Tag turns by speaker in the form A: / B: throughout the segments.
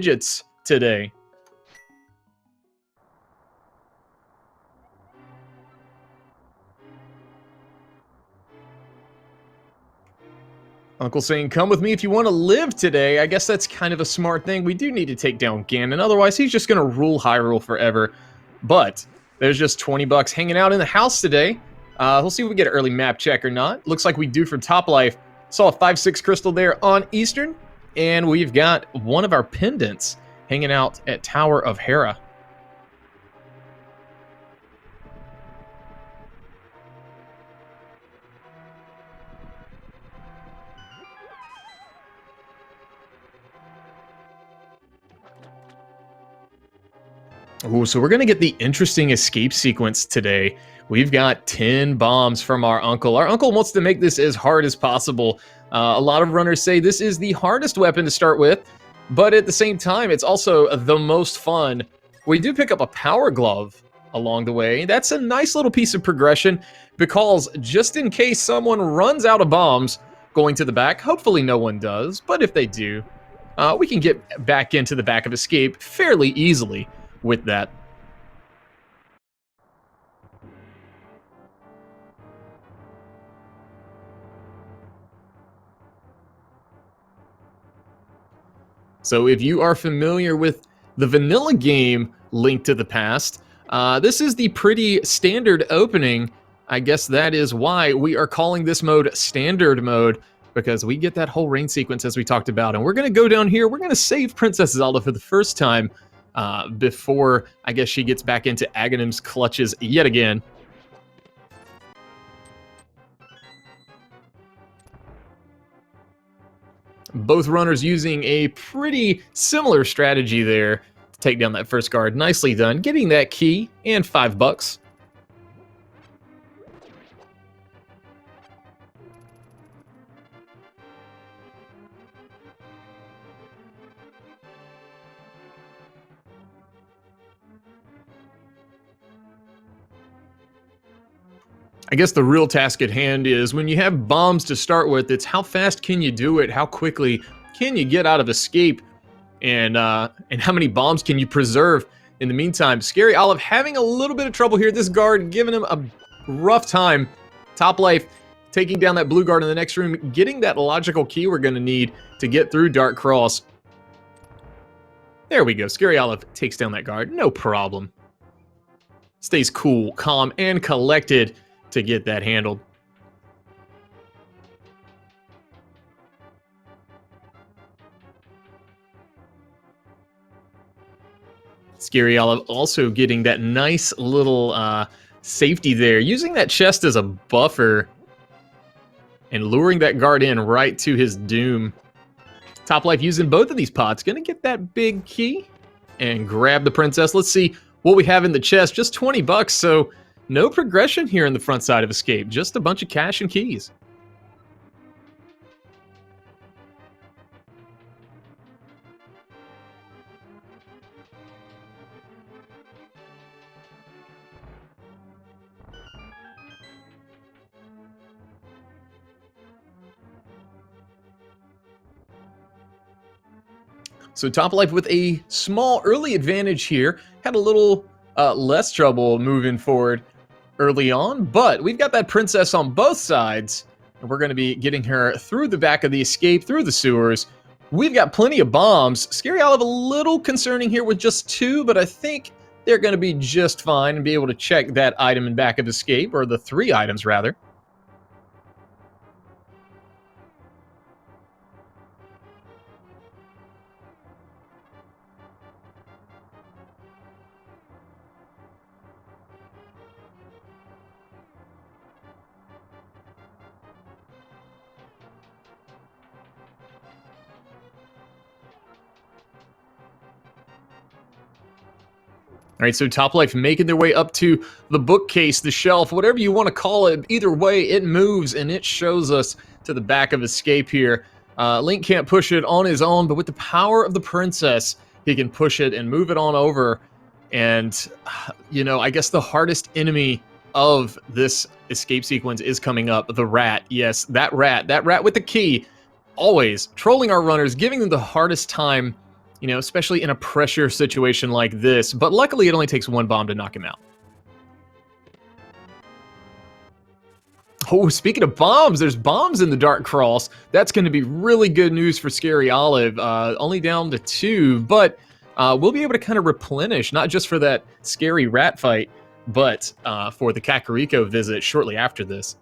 A: digits today. Uncle saying, come with me if you want to live today. I guess that's kind of a smart thing. We do need to take down Ganon, otherwise he's just going to rule Hyrule forever. But there's just 20 bucks hanging out in the house today. We'll see if we get an early map check or not. Looks like we do from Top Life. Saw a 5-6 crystal there on Eastern. And we've got one of our pendants hanging out at Tower of Hera. Ooh, so we're going to get the interesting escape sequence today. We've got 10 bombs from our uncle. Our uncle wants to make this as hard as possible. A lot of runners say this is the hardest weapon to start with, but at the same time, it's also the most fun. We do pick up a power glove along the way. That's a nice little piece of progression because just in case someone runs out of bombs going to the back, hopefully no one does, but if they do, we can get back into the back of escape fairly easily with that. So if you are familiar with the vanilla game Link to the Past, this is the pretty standard opening. I guess that is why we are calling this mode standard mode, because we get that whole rain sequence as we talked about. And we're going to go down here. We're going to save Princess Zelda for the first time before, I guess, she gets back into Aghanim's clutches yet again. Both runners using a pretty similar strategy there to take down that first guard. Nicely done. Getting that key and $5. I guess the real task at hand is when you have bombs to start with, it's how fast can you do it? How quickly can you get out of escape? And how many bombs can you preserve in the meantime? Scaryolive having a little bit of trouble here. This guard giving him a rough time. Top Life taking down that blue guard in the next room, getting that logical key we're going to need to get through Dark Cross. There we go. Scaryolive takes down that guard. No problem. Stays cool, calm, and collected to get that handled. Scaryolive also getting that nice little safety there, using that chest as a buffer and luring that guard in right to his doom. Top Life using both of these pots, gonna get that big key and grab the princess. Let's see what we have in the chest. Just 20 bucks, so no progression here in the front side of escape, just a bunch of cash and keys. So Top Life with a small early advantage here, had a little less trouble moving forward early on, but we've got that princess on both sides, and we're going to be getting her through the back of the escape, through the sewers. We've got plenty of bombs. Scaryolive a little concerning here with just 2, but I think they're going to be just fine and be able to check that item in back of escape, or the 3 items rather. All right, so Top Life making their way up to the bookcase, the shelf, whatever you want to call it. Either way, it moves, and it shows us to the back of escape here. Link can't push it on his own, but with the power of the princess, he can push it and move it on over. And, you know, I guess the hardest enemy of this escape sequence is coming up, the rat. Yes, that rat with the key, always trolling our runners, giving them the hardest time You know, especially in a pressure situation like this. But luckily, it only takes one bomb to knock him out. Oh, speaking of bombs, there's bombs in the Dark Cross. That's going to be really good news for Scaryolive. Only down to 2, but we'll be able to kind of replenish, not just for that scary rat fight, but for the Kakariko visit shortly after this.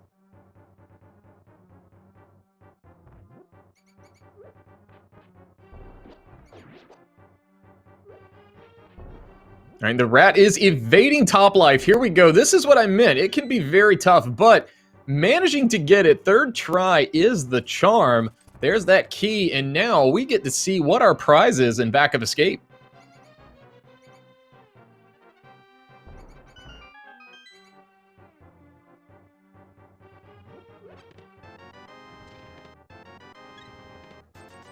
A: All right, the rat is evading Top Life. Here we go. This is what I meant. It can be very tough, but managing to get it third try is the charm. There's that key, and now we get to see what our prize is in Back of Escape.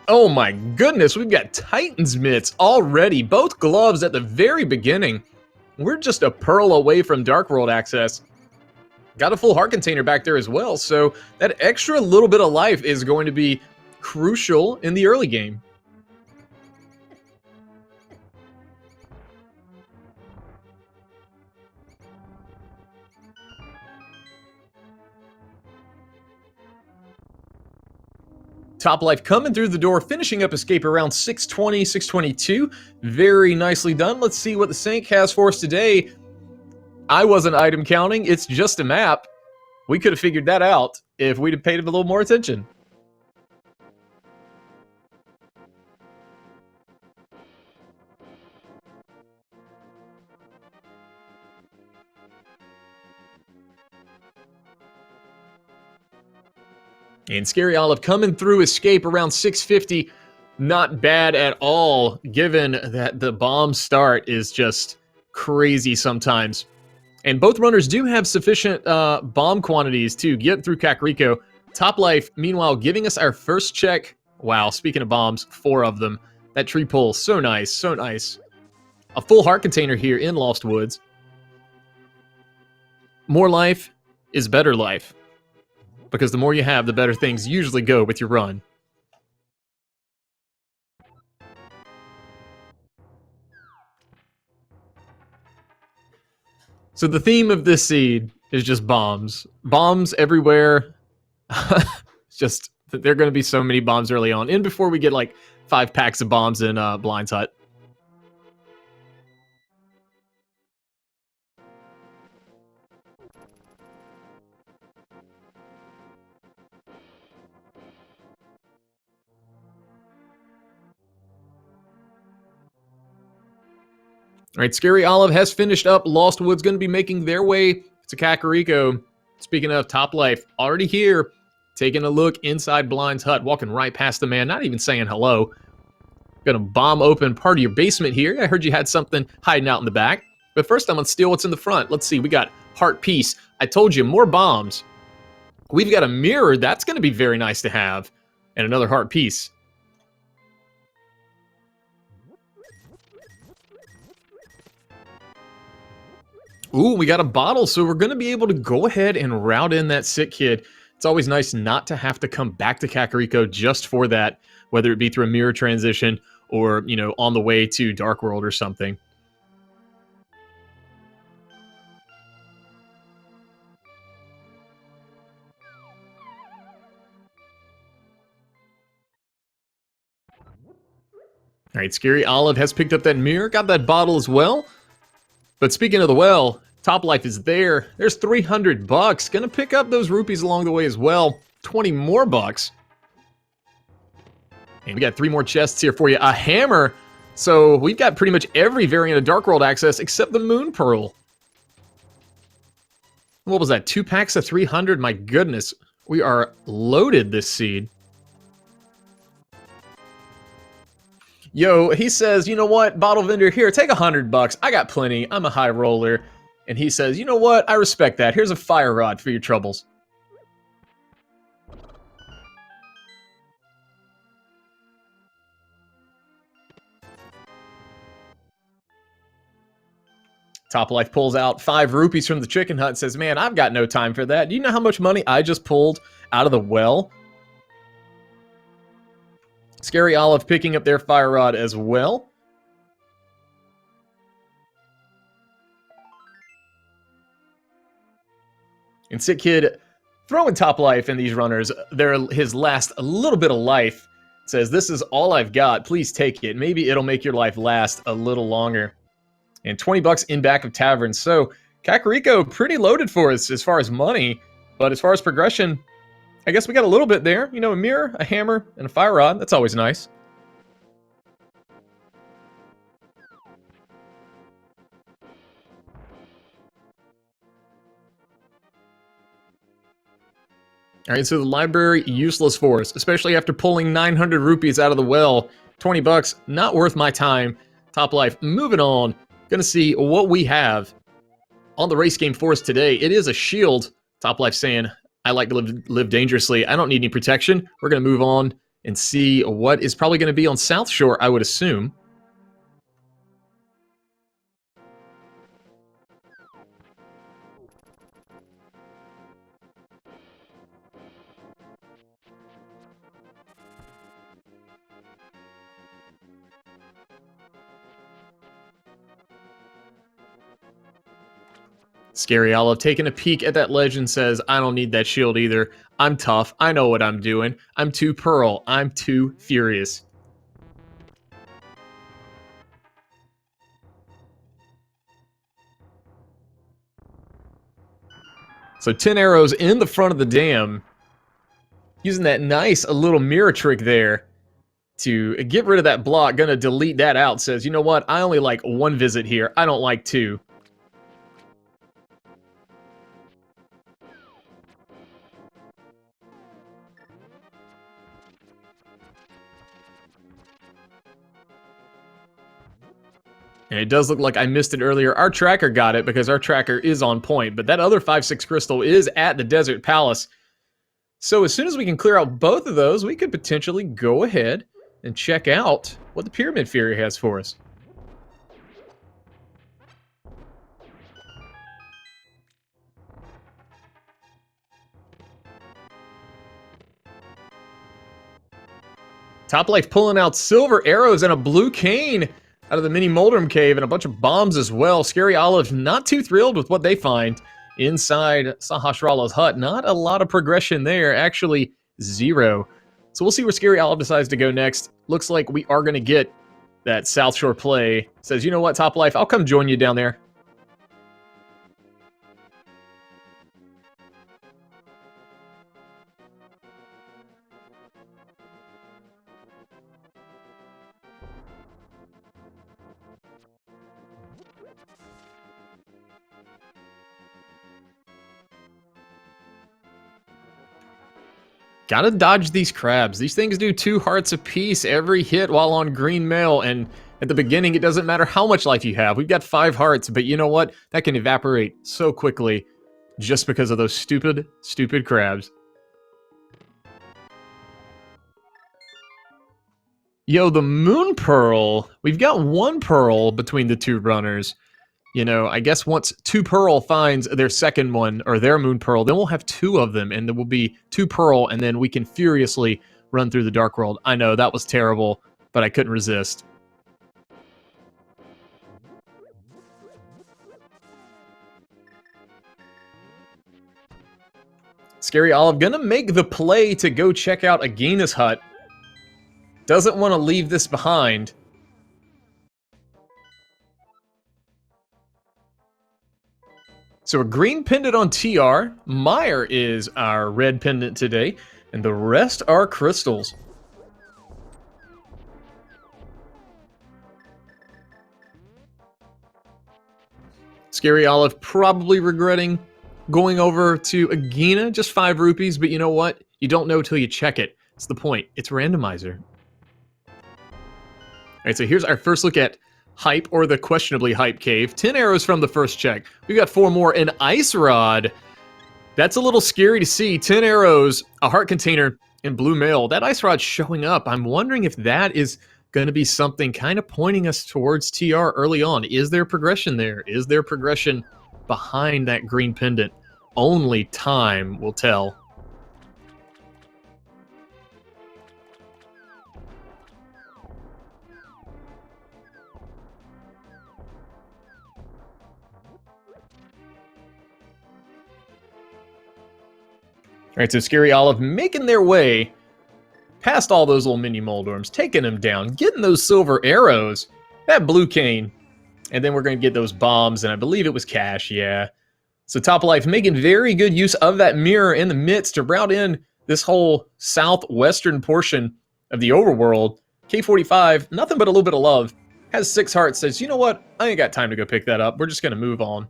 A: Oh my goodness, we've got Titan's mitts already. Both gloves at the very beginning. We're just a pearl away from Dark World access. Got a full heart container back there as well, so that extra little bit of life is going to be crucial in the early game. Top Life coming through the door, finishing up Escape around 620, 622. Very nicely done. Let's see what the Saint has for us today. I wasn't item counting. It's just a map. We could have figured that out if we'd have paid him a little more attention. And Scaryolive coming through Escape around 650. Not bad at all, given that the bomb start is just crazy sometimes. And both runners do have sufficient bomb quantities to get through Kakariko. Top Life, meanwhile, giving us our first check. Wow, speaking of bombs, 4 of them. That tree pull, so nice, so nice. A full heart container here in Lost Woods. More life is better life. Because the more you have, the better things usually go with your run. So the theme of this seed is just bombs. Bombs everywhere. It's just, there are going to be so many bombs early on. And before we get like 5 packs of bombs in Blind's Hut. All right, Scaryolive has finished up. Lost Woods going to be making their way to Kakariko. Speaking of Top Life, already here, taking a look inside Blind's Hut, walking right past the man, not even saying hello. Gonna bomb open part of your basement here. I heard you had something hiding out in the back. But first I'm gonna steal what's in the front. Let's see, we got heart piece. I told you, more bombs. We've got a mirror. That's gonna be very nice to have. And another heart piece. Ooh, we got a bottle, so we're going to be able to go ahead and route in that sick kid. It's always nice not to have to come back to Kakariko just for that, whether it be through a mirror transition or, you know, on the way to Dark World or something. All right, Scaryolive has picked up that mirror, got that bottle as well. But speaking of the well, Top Life is there. There's 300 bucks. Gonna pick up those rupees along the way as well. 20 more bucks. And we got 3 more chests here for you. A hammer. So we've got pretty much every variant of Dark World access except the Moon Pearl. What was that? 2 packs of 300? My goodness. We are loaded this seed. Yo, he says, you know what, bottle vendor, here, take 100 bucks. I got plenty. I'm a high roller. And he says, you know what, I respect that. Here's a fire rod for your troubles. Top Life pulls out 5 rupees from the chicken hut and says, man, I've got no time for that. Do you know how much money I just pulled out of the well? Scaryolive picking up their fire rod as well. And Sick Kid throwing top life in these runners. His last a little bit of life. Says, this is all I've got. Please take it. Maybe it'll make your life last a little longer. And 20 bucks in back of tavern. So Kakariko pretty loaded for us as far as money. But as far as progression, I guess we got a little bit there. You know, a mirror, a hammer, and a fire rod. That's always nice. All right, so the library, useless for us, especially after pulling 900 rupees out of the well. 20 bucks, not worth my time. Top life, moving on. Gonna see what we have on the race game for us today. It is a shield. Top life saying, I like to live dangerously. I don't need any protection. We're gonna move on and see what is probably gonna be on South Shore, I would assume. Scaryolive taking a peek at that legend says, I don't need that shield either. I'm tough. I know what I'm doing. I'm too Pearl. I'm too furious. So 10 arrows in the front of the dam. Using that nice little mirror trick there to get rid of that block. Gonna delete that out. Says, you know what? I only like one visit here. I don't like two. And it does look like I missed it earlier. Our tracker got it because our tracker is on point. But that other 5-6 crystal is at the Desert Palace. So as soon as we can clear out both of those, we could potentially go ahead and check out what the Pyramid Fury has for us. Top Life pulling out silver arrows and a blue cane out of the mini Moldrum Cave and a bunch of bombs as well. Scaryolive not too thrilled with what they find inside Sahasrah's hut. Not a lot of progression there, actually 0. So we'll see where Scaryolive decides to go next. Looks like we are going to get that South Shore play. Says, you know what, Top Life, I'll come join you down there. Gotta dodge these crabs. These things do 2 hearts apiece every hit while on green mail, and at the beginning, it doesn't matter how much life you have. We've got 5 hearts, but you know what? That can evaporate so quickly just because of those stupid, stupid crabs. Yo, the Moon Pearl. We've got 1 pearl between the 2 runners. You know, I guess once 2 Pearl finds their second one, or their Moon Pearl, then we'll have 2 of them, and there will be 2 Pearl, and then we can furiously run through the Dark World. I know, that was terrible, but I couldn't resist. Scaryolive gonna make the play to go check out Agina's hut. Doesn't want to leave this behind. So a green pendant on TR. Meyer is our red pendant today. And the rest are crystals. Scaryolive probably regretting going over to Agina. Just 5 rupees, but you know what? You don't know till you check it. It's the point. It's Randomizer. Alright, so here's our first look at Hype, or the questionably hype cave. 10 arrows from the first check. We got 4 more. An ice rod. That's a little scary to see. 10 arrows, a heart container, and blue mail. That ice rod's showing up. I'm wondering if that is going to be something kind of pointing us towards TR early on. Is there progression there? Is there progression behind that green pendant? Only time will tell. Alright, so Scaryolive making their way past all those little mini Moldorms, taking them down, getting those silver arrows, that blue cane, and then we're going to get those bombs, and I believe it was cash, yeah. So topplife making very good use of that mirror in the midst to route in this whole southwestern portion of the overworld. K45, nothing but a little bit of love, has 6 hearts, says, you know what, I ain't got time to go pick that up, we're just going to move on.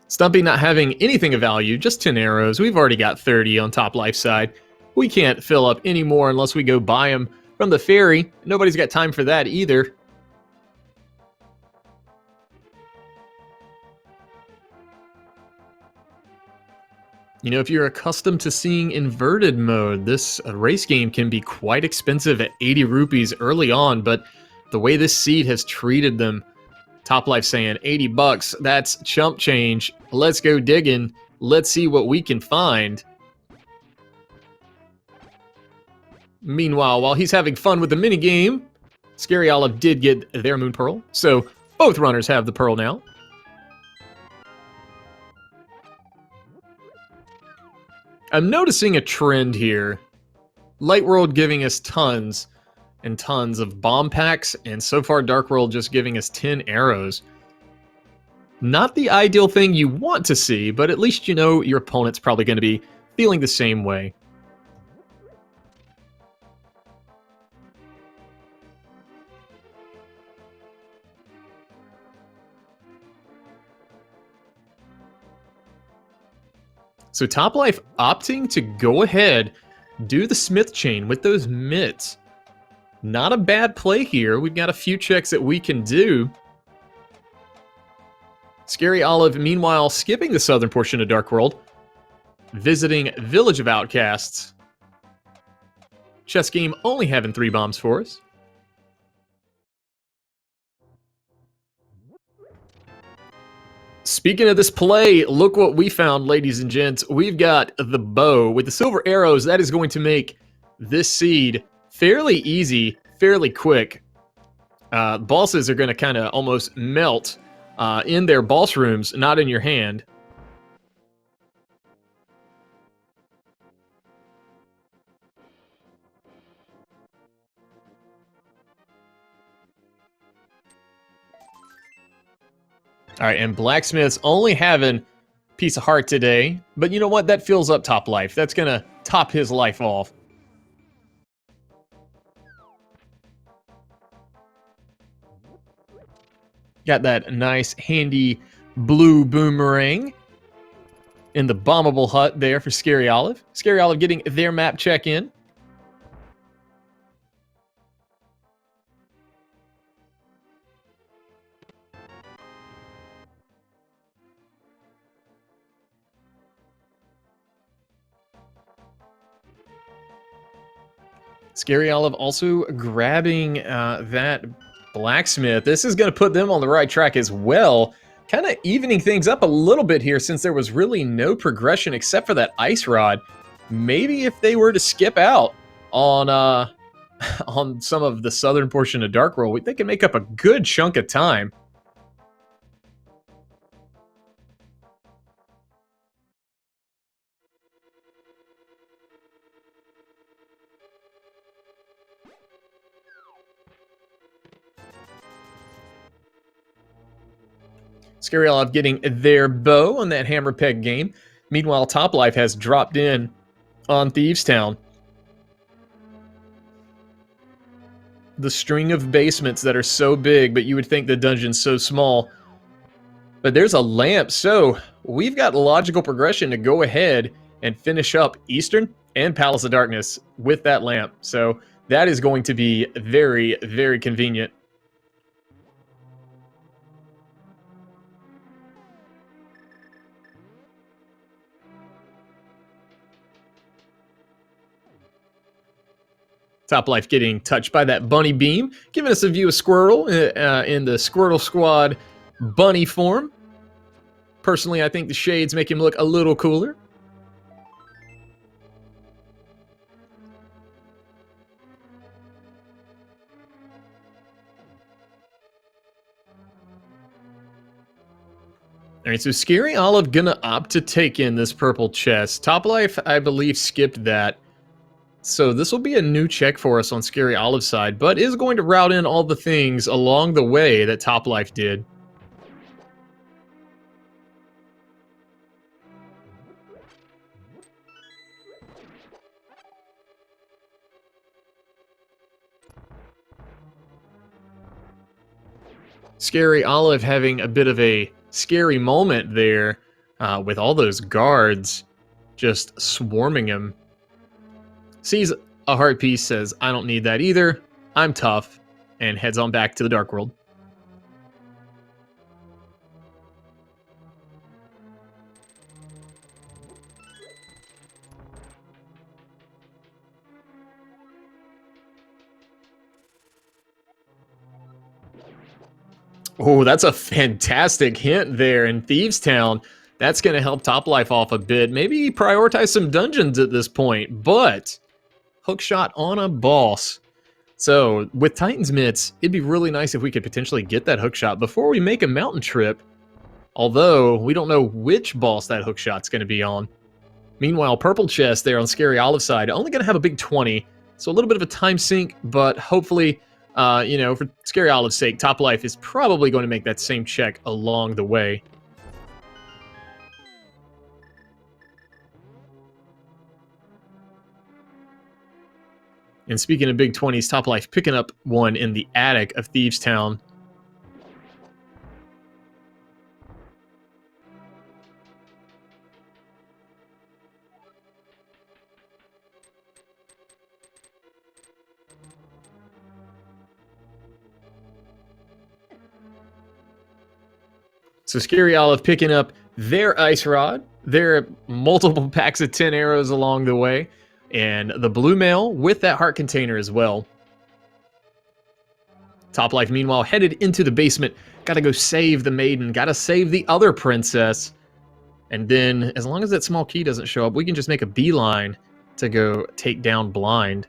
A: Stumpy not having anything of value, just 10 arrows. We've already got 30 on topplife side. We can't fill up any more unless we go buy them from the ferry. Nobody's got time for that either. You know, if you're accustomed to seeing inverted mode, this race game can be quite expensive at 80 rupees early on, but the way this seed has treated them, topplife saying 80 bucks, that's chump change. Let's go digging. Let's see what we can find. Meanwhile, while he's having fun with the minigame, Scaryolive did get their Moon Pearl, so both runners have the Pearl now. I'm noticing a trend here. Light World giving us tons and tons of bomb packs, and so far Dark World just giving us 10 arrows. Not the ideal thing you want to see, but at least you know your opponent's probably going to be feeling the same way. So topplife opting to go ahead, do the smith chain with those mitts. Not a bad play here. We've got a few checks that we can do. Scaryolive, meanwhile, skipping the southern portion of Dark World, visiting Village of Outcasts. Chess game only having 3 bombs for us. Speaking of this play, look what we found, ladies and gents. We've got the bow with the silver arrows. That is going to make this seed fairly easy, fairly quick. Bosses are going to kind of almost melt in their boss rooms, not in your hand. All right, and Blacksmith's only having piece of heart today, but you know what? That fills up topplife. That's going to top his life off. Got that nice, handy blue boomerang in the bombable hut there for Scaryolive. Scaryolive getting their map check in. Scaryolive also grabbing that Blacksmith. This is going to put them on the right track as well. Kind of evening things up a little bit here since there was really no progression except for that Ice Rod. Maybe if they were to skip out on on some of the southern portion of Dark World, they can make up a good chunk of time. Scaryolive getting their bow on that hammer peg game. Meanwhile, topplife has dropped in on Thieves Town. The string of basements that are so big, but you would think the dungeon's so small. But there's a lamp, so we've got logical progression to go ahead and finish up Eastern and Palace of Darkness with that lamp. So that is going to be very, very convenient. Topplife getting touched by that bunny beam, giving us a view of Squirtle in the Squirtle Squad bunny form. Personally, I think the shades make him look a little cooler. All right, so Scary Olive gonna opt to take in this purple chest. Top Life, I believe, skipped that. So this will be a new check for us on Scary Olive's side, but is going to route in all the things along the way that Top Life did. Scary Olive having a bit of a scary moment there with all those guards just swarming him. Sees a heart piece, says, I don't need that either. I'm tough, and heads on back to the Dark World. Oh, that's a fantastic hint there in Thieves Town. That's going to help Top Life off a bit. Maybe prioritize some dungeons at this point, but hookshot on a boss. So with Titan's Mitts, it'd be really nice if we could potentially get that hookshot before we make a mountain trip. Although we don't know which boss that hookshot's going to be on. Meanwhile, Purple Chest there on Scary Olive side, only going to have a big 20. So a little bit of a time sink, but hopefully, for Scary Olive's sake, Top Life is probably going to make that same check along the way. And speaking of big 20s, Top Life picking up one in the attic of Thieves Town. So Scary Olive picking up their ice rod, their multiple packs of 10 arrows along the way, and the blue mail with that heart container as well. Top Life, meanwhile, headed into the basement. Gotta go save the maiden. Gotta save the other princess. And then, as long as that small key doesn't show up, we can just make a beeline to go take down Blind.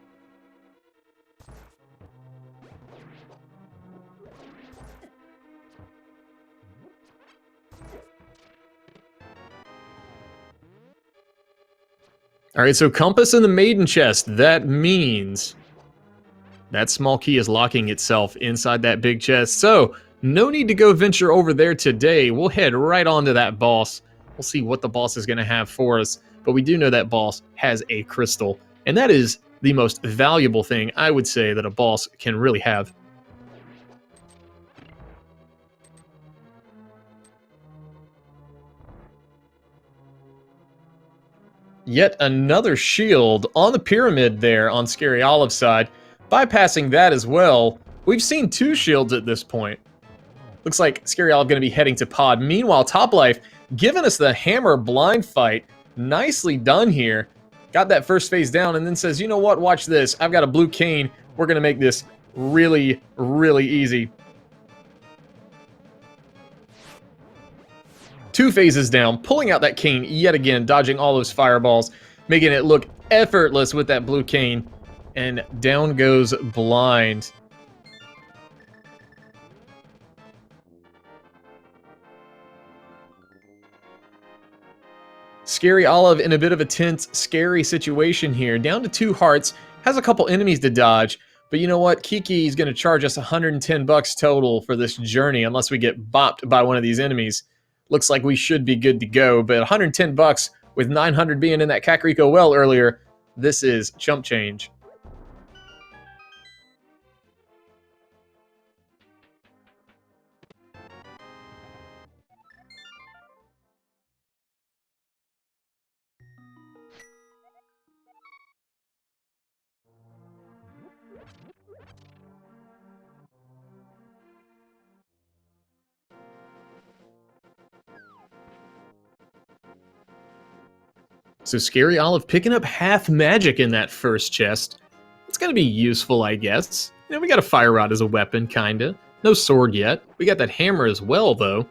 A: All right, so compass in the maiden chest. That means that small key is locking itself inside that big chest. So no need to go venture over there today. We'll head right on to that boss. We'll see what the boss is going to have for us. But we do know that boss has a crystal. And that is the most valuable thing I would say that a boss can really have. Yet another shield on the pyramid there on Scary Olive's side. Bypassing that as well, we've seen two shields at this point. Looks like Scary Olive going to be heading to pod. Meanwhile, Top Life giving us the hammer blind fight. Nicely done here. Got that first phase down and then says, you know what, watch this. I've got a blue cane. We're going to make this really, really easy. Two phases down, pulling out that cane yet again, dodging all those fireballs, making it look effortless with that blue cane. And down goes Blind. Scary Olive in a bit of a tense, scary situation here. Down to 2 hearts, has a couple enemies to dodge. But you know what? Kiki is going to charge us 110 bucks total for this journey unless we get bopped by one of these enemies. Looks like we should be good to go, but 110 bucks with 900 being in that Kakariko well earlier, this is chump change. So Scary Olive picking up half magic in that first chest. It's going to be useful, I guess. You know, we got a fire rod as a weapon, kinda. No sword yet. We got that hammer as well, though.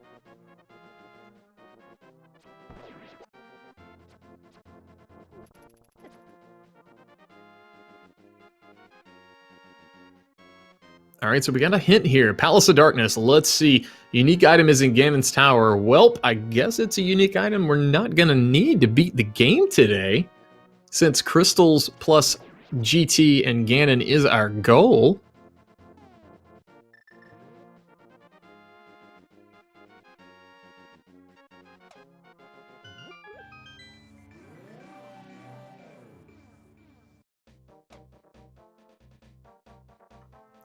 A: All right, so we got a hint here. Palace of Darkness. Let's see. Unique item is in Ganon's Tower. Welp, I guess it's a unique item we're not going to need to beat the game today, since crystals plus GT and Ganon is our goal.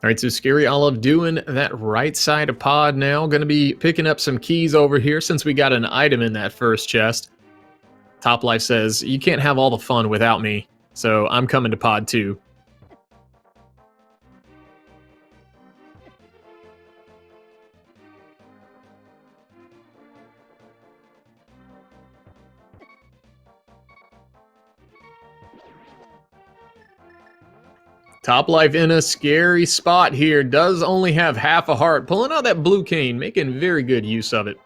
A: All right, so Scaryolive doing that right side of pod now. Going to be picking up some keys over here since we got an item in that first chest. Topplife says, you can't have all the fun without me, so I'm coming to pod 2. Topplife in a scary spot here. Does only have half a heart. Pulling out that blue cane, making very good use of it.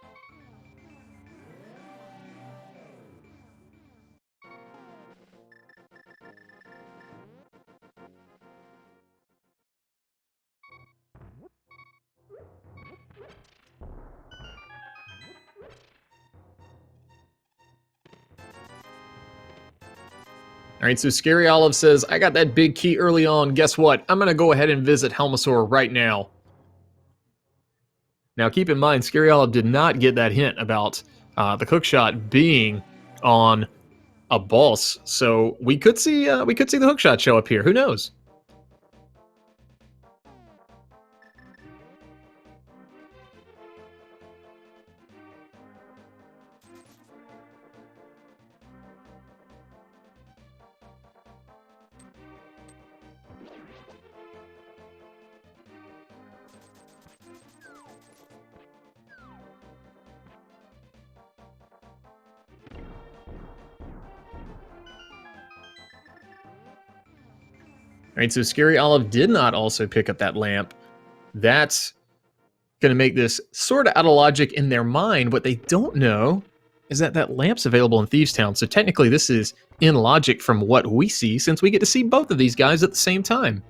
A: All right, so Scaryolive says, I got that big key early on. Guess what? I'm going to go ahead and visit Helmasaur right now. Now, keep in mind, Scaryolive did not get that hint about the hookshot being on a boss, so we could see the hookshot show up here. Who knows? All right, so Scaryolive did not also pick up that lamp. That's going to make this sort of out of logic in their mind. What they don't know is that that lamp's available in Thieves Town. So technically this is in logic from what we see, since we get to see both of these guys at the same time.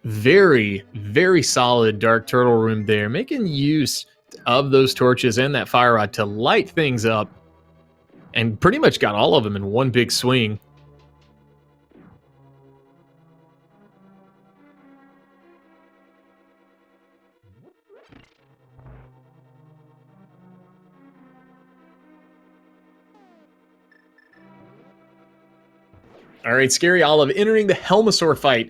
A: Very, very solid Dark Turtle room there, making use of those torches and that fire rod to light things up, and pretty much got all of them in one big swing. All right, Scaryolive entering the Helmasaur fight.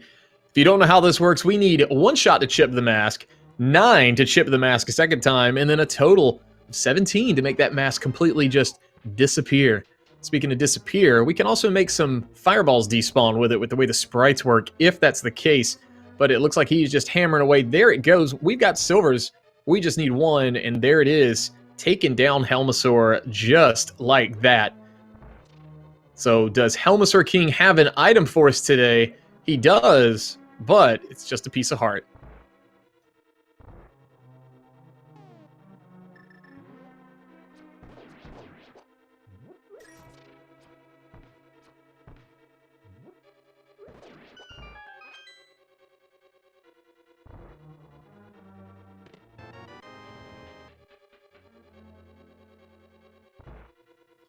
A: If you don't know how this works, we need 1 shot to chip the mask, 9 to chip the mask a second time, and then a total of 17 to make that mask completely just disappear. Speaking of disappear, we can also make some fireballs despawn with it with the way the sprites work, if that's the case. But it looks like he's just hammering away. There it goes. We've got silvers. We just need 1, and there it is. Taking down Helmasaur just like that. So does Helmasaur King have an item for us today? He does, but it's just a piece of heart.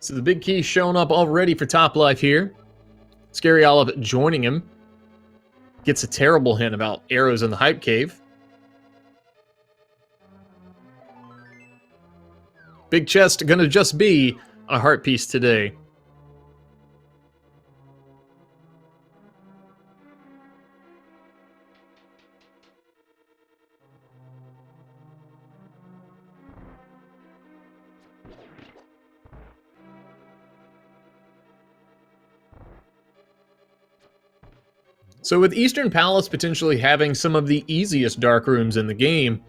A: So the big key showing up already for Topplife here. Scaryolive joining him. Gets a terrible hint about arrows in the hype cave. Big chest gonna just be a heart piece today. So with Eastern Palace potentially having some of the easiest dark rooms in the game,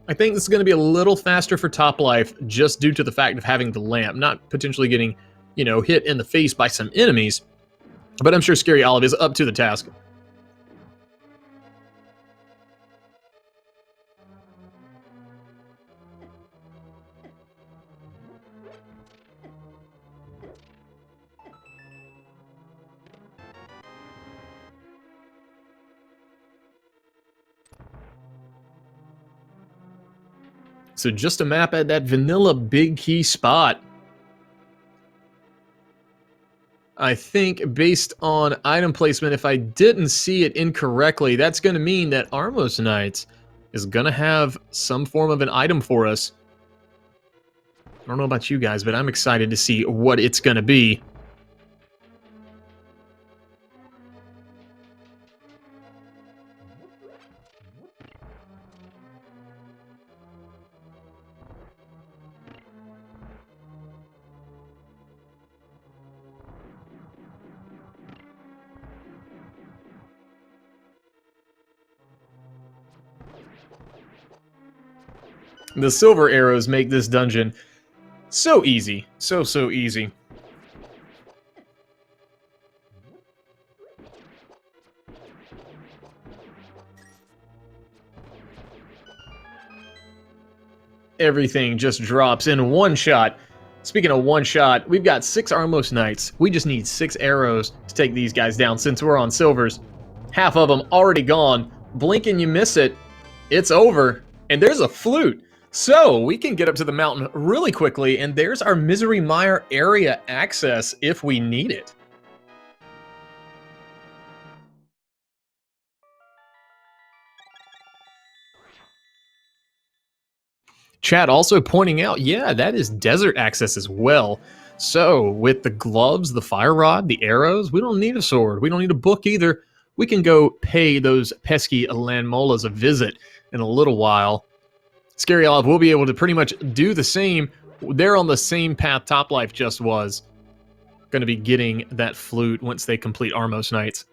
A: I think this is going to be a little faster for Topplife just due to the fact of having the lamp, not potentially getting, hit in the face by some enemies. But I'm sure Scaryolive is up to the task. So just a map at that vanilla big key spot. I think based on item placement, if I didn't see it incorrectly, that's going to mean that Armos Knights is going to have some form of an item for us. I don't know about you guys, but I'm excited to see what it's going to be. The silver arrows make this dungeon so easy. So easy. Everything just drops in one shot. Speaking of one shot, we've got 6 Armos Knights. We just need 6 arrows to take these guys down since we're on silvers. Half of them already gone. Blink and you miss it. It's over. And there's a flute. So we can get up to the mountain really quickly, and there's our Misery Mire area access if we need it. Chat also pointing out, yeah, that is desert access as well. So with the gloves, the fire rod, the arrows, we don't need a sword. We don't need a book either. We can go pay those pesky Landmolas a visit in a little while. Scaryolive will be able to pretty much do the same. They're on the same path Toplife just was. Going to be getting that flute once they complete Armos Knights.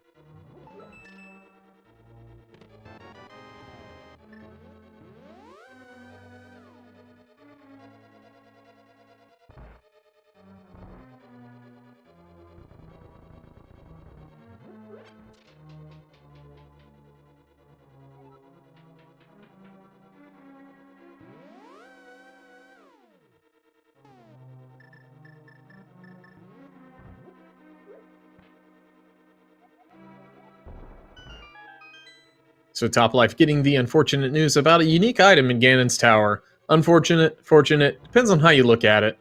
A: So Toplife getting the unfortunate news about a unique item in Ganon's Tower. Unfortunate, fortunate, depends on how you look at it.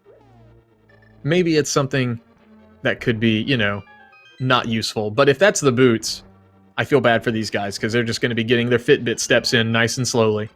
A: Maybe it's something that could be, you know, not useful. But if that's the boots, I feel bad for these guys because they're just going to be getting their Fitbit steps in nice and slowly.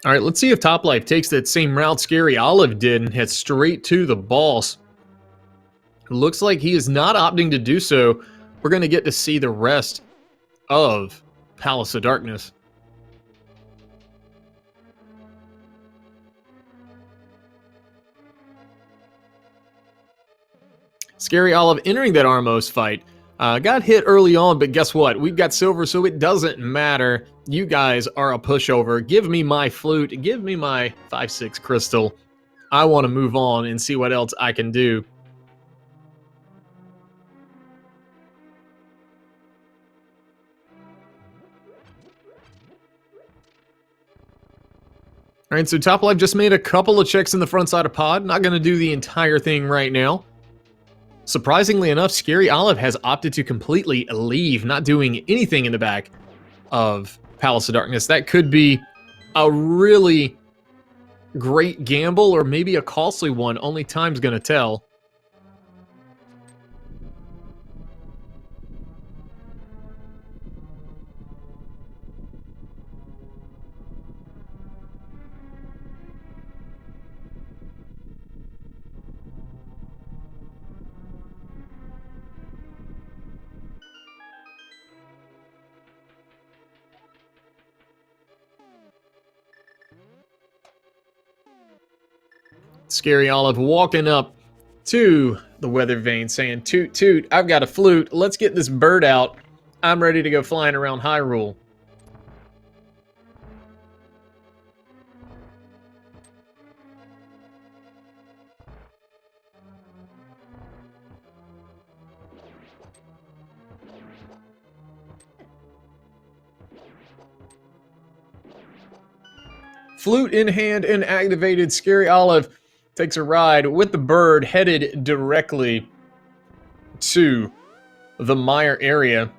A: All right, let's see if Toplife takes that same route Scaryolive did and heads straight to the boss. Looks like he is not opting to do so. We're going to get to see the rest of Palace of Darkness. Scaryolive entering that Armos fight. Got hit early on, but guess what? We've got silver, so it doesn't matter. You guys are a pushover. Give me my flute. Give me my 5/6 crystal. I want to move on and see what else I can do. All right, so Toplife just made a couple of checks in the front side of pod. Not going to do the entire thing right now. Surprisingly enough, Scaryolive has opted to completely leave, not doing anything in the back of Palace of Darkness. That could be a really great gamble or maybe a costly one. Only time's going to tell. Scaryolive walking up to the weather vane saying, "Toot toot, I've got a flute. Let's get this bird out. I'm ready to go flying around Hyrule." Flute in hand and activated, Scaryolive takes a ride with the bird headed directly to the mire area.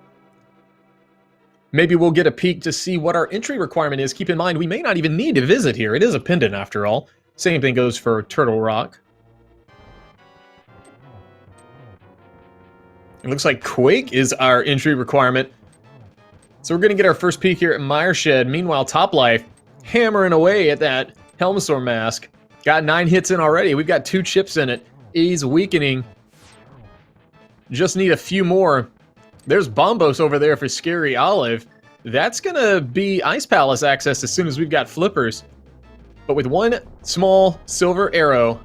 A: Maybe we'll get a peek to see what our entry requirement is. Keep in mind, we may not even need to visit here. It is a pendant after all. Same thing goes for Turtle Rock. It looks like Quake is our entry requirement. So we're going to get our first peek here at Mire Shed. Meanwhile, Topplife hammering away at that Helmasaur mask. Got 9 hits in already. We've got 2 chips in it. Ease weakening. Just need a few more. There's Bombos over there for Scaryolive. That's going to be Ice Palace access as soon as we've got flippers. But with one small silver arrow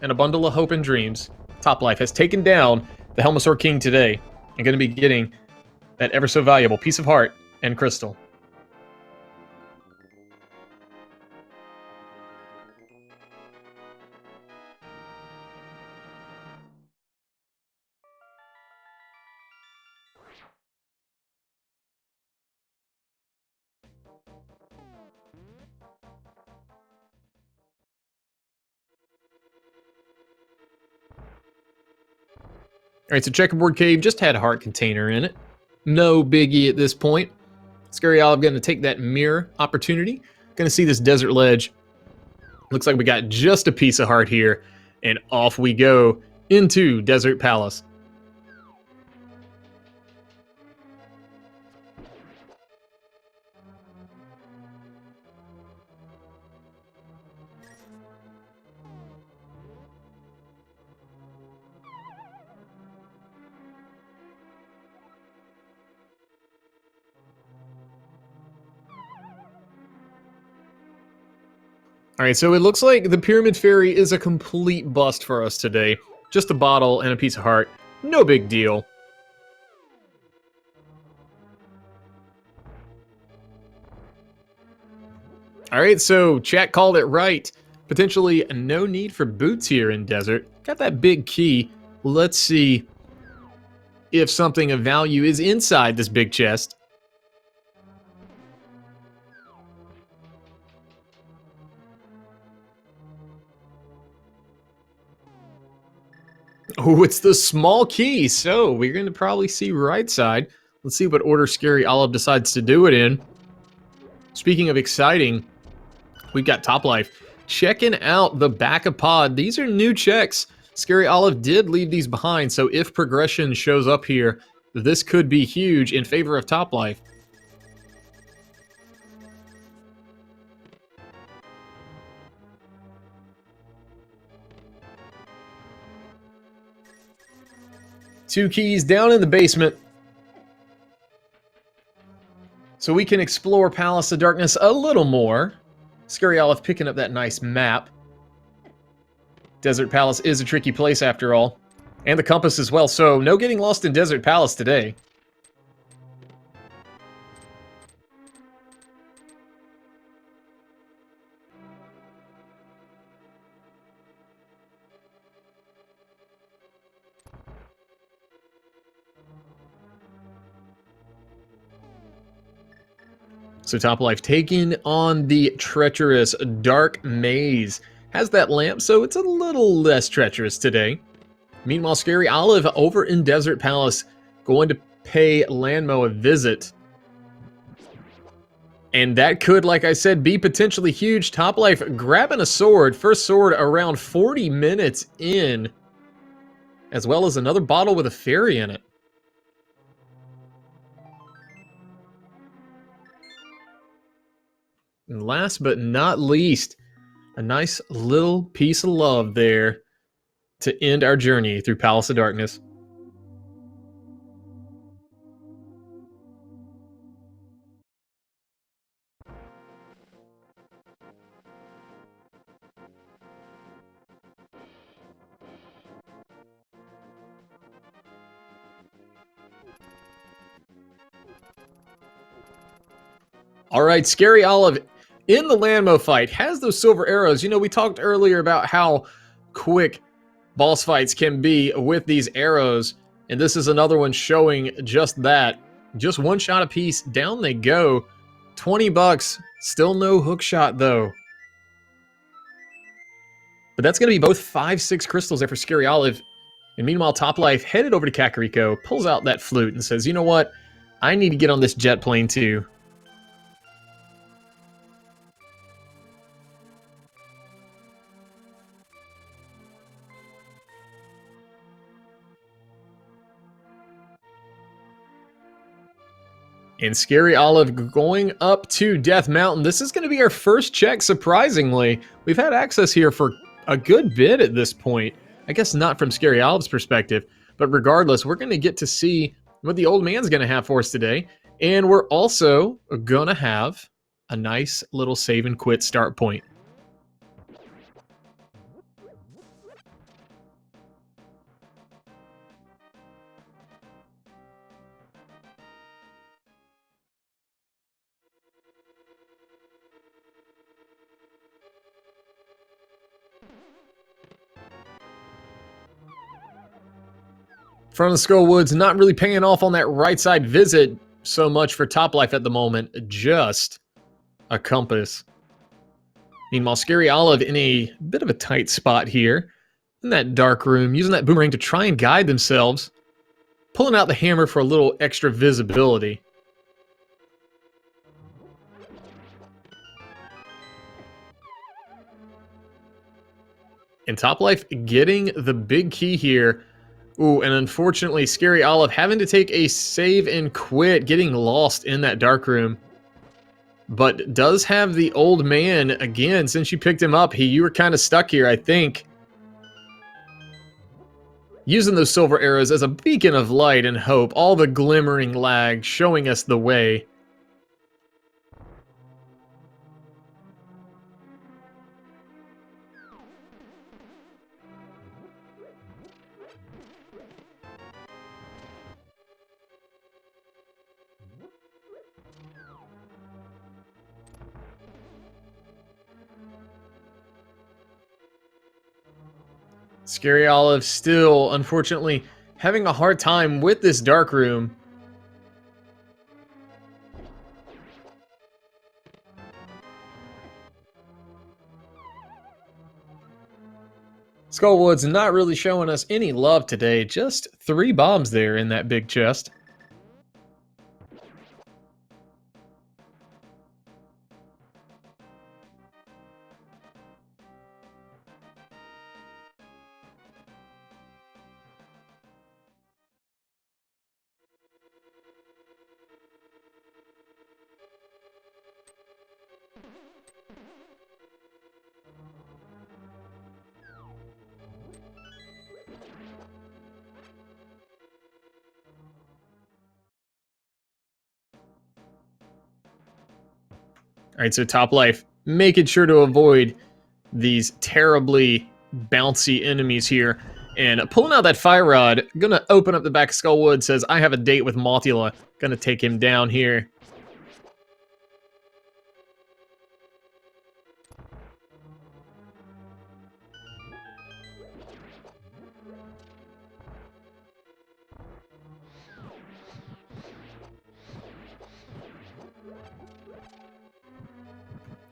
A: and a bundle of hope and dreams, Topplife has taken down the Helmasaur King today and going to be getting that ever so valuable piece of heart and crystal. Alright, so Checkerboard Cave just had a heart container in it. No biggie at this point. Scaryolive going to take that mirror opportunity. Going to see this desert ledge. Looks like we got just a piece of heart here. And off we go into Desert Palace. Alright, so it looks like the Pyramid Fairy is a complete bust for us today. Just a bottle and a piece of heart. No big deal. Alright, so chat called it right. Potentially no need for boots here in Desert. Got that big key. Let's see if something of value is inside this big chest. Oh, it's the small key, so we're going to probably see right side. Let's see what order Scaryolive decides to do it in. Speaking of exciting, we've got Topplife checking out the back of pod. These are new checks. Scaryolive did leave these behind, so if progression shows up here, this could be huge in favor of Topplife. Two keys down in the basement. So we can explore Palace of Darkness a little more. Scaryolive picking up that nice map. Desert Palace is a tricky place after all. And the compass as well, so no getting lost in Desert Palace today. So Topplife taking on the treacherous Dark Maze. Has that lamp, so it's a little less treacherous today. Meanwhile, Scaryolive over in Desert Palace going to pay Landmo a visit. And that could, like I said, be potentially huge. Topplife grabbing a sword. First sword around 40 minutes in. As well as another bottle with a fairy in it. And last but not least, a nice little piece of love there to end our journey through Palace of Darkness. All right, Scaryolive in the Landmo fight has those silver arrows. You know, we talked earlier about how quick boss fights can be with these arrows, and this is another one showing just that. Just one shot apiece, down they go. 20 bucks, still no hook shot though. But that's going to be both 5-6 crystals there for Scaryolive. And meanwhile, Toplife headed over to Kakariko, pulls out that flute and says, you know what? I need to get on this jet plane too. And Scaryolive going up to Death Mountain. This is going to be our first check, surprisingly. We've had access here for a good bit at this point. I guess not from Scaryolive's perspective, but regardless, we're going to get to see what the old man's going to have for us today. And we're also going to have a nice little save and quit start point. Front of the Skull Woods not really paying off on that right side visit so much for Toplife at the moment, just a compass. Meanwhile, Scaryolive in a bit of a tight spot here in that dark room, using that boomerang to try and guide themselves, pulling out the hammer for a little extra visibility. And Toplife getting the big key here. Ooh, and unfortunately, Scaryolive having to take a save and quit, getting lost in that dark room. But does have the old man, again, since you picked him up, you were kind of stuck here, I think. Using those silver arrows as a beacon of light and hope, all the glimmering lag showing us the way. Scaryolive still, unfortunately, having a hard time with this dark room. Skullwood's not really showing us any love today, just 3 bombs there in that big chest. Alright, so Toplife making sure to avoid these terribly bouncy enemies here. And pulling out that fire rod, gonna open up the back of Skullwood, says, I have a date with Mothula. Gonna take him down here.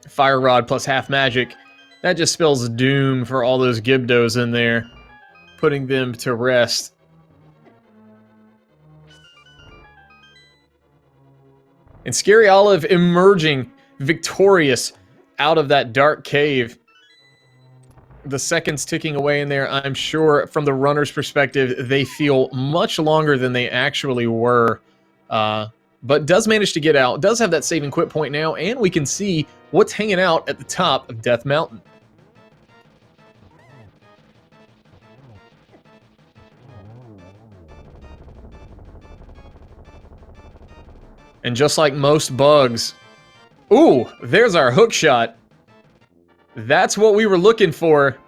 A: Fire Rod plus half magic. That just spells doom for all those Gibdos in there, putting them to rest. And Scaryolive emerging victorious out of that dark cave. The seconds ticking away in there, I'm sure from the runner's perspective, they feel much longer than they actually were. But does manage to get out, does have that save and quit point now, and we can see what's hanging out at the top of Death Mountain. And just like most bugs, ooh, there's our hook shot. That's what we were looking for.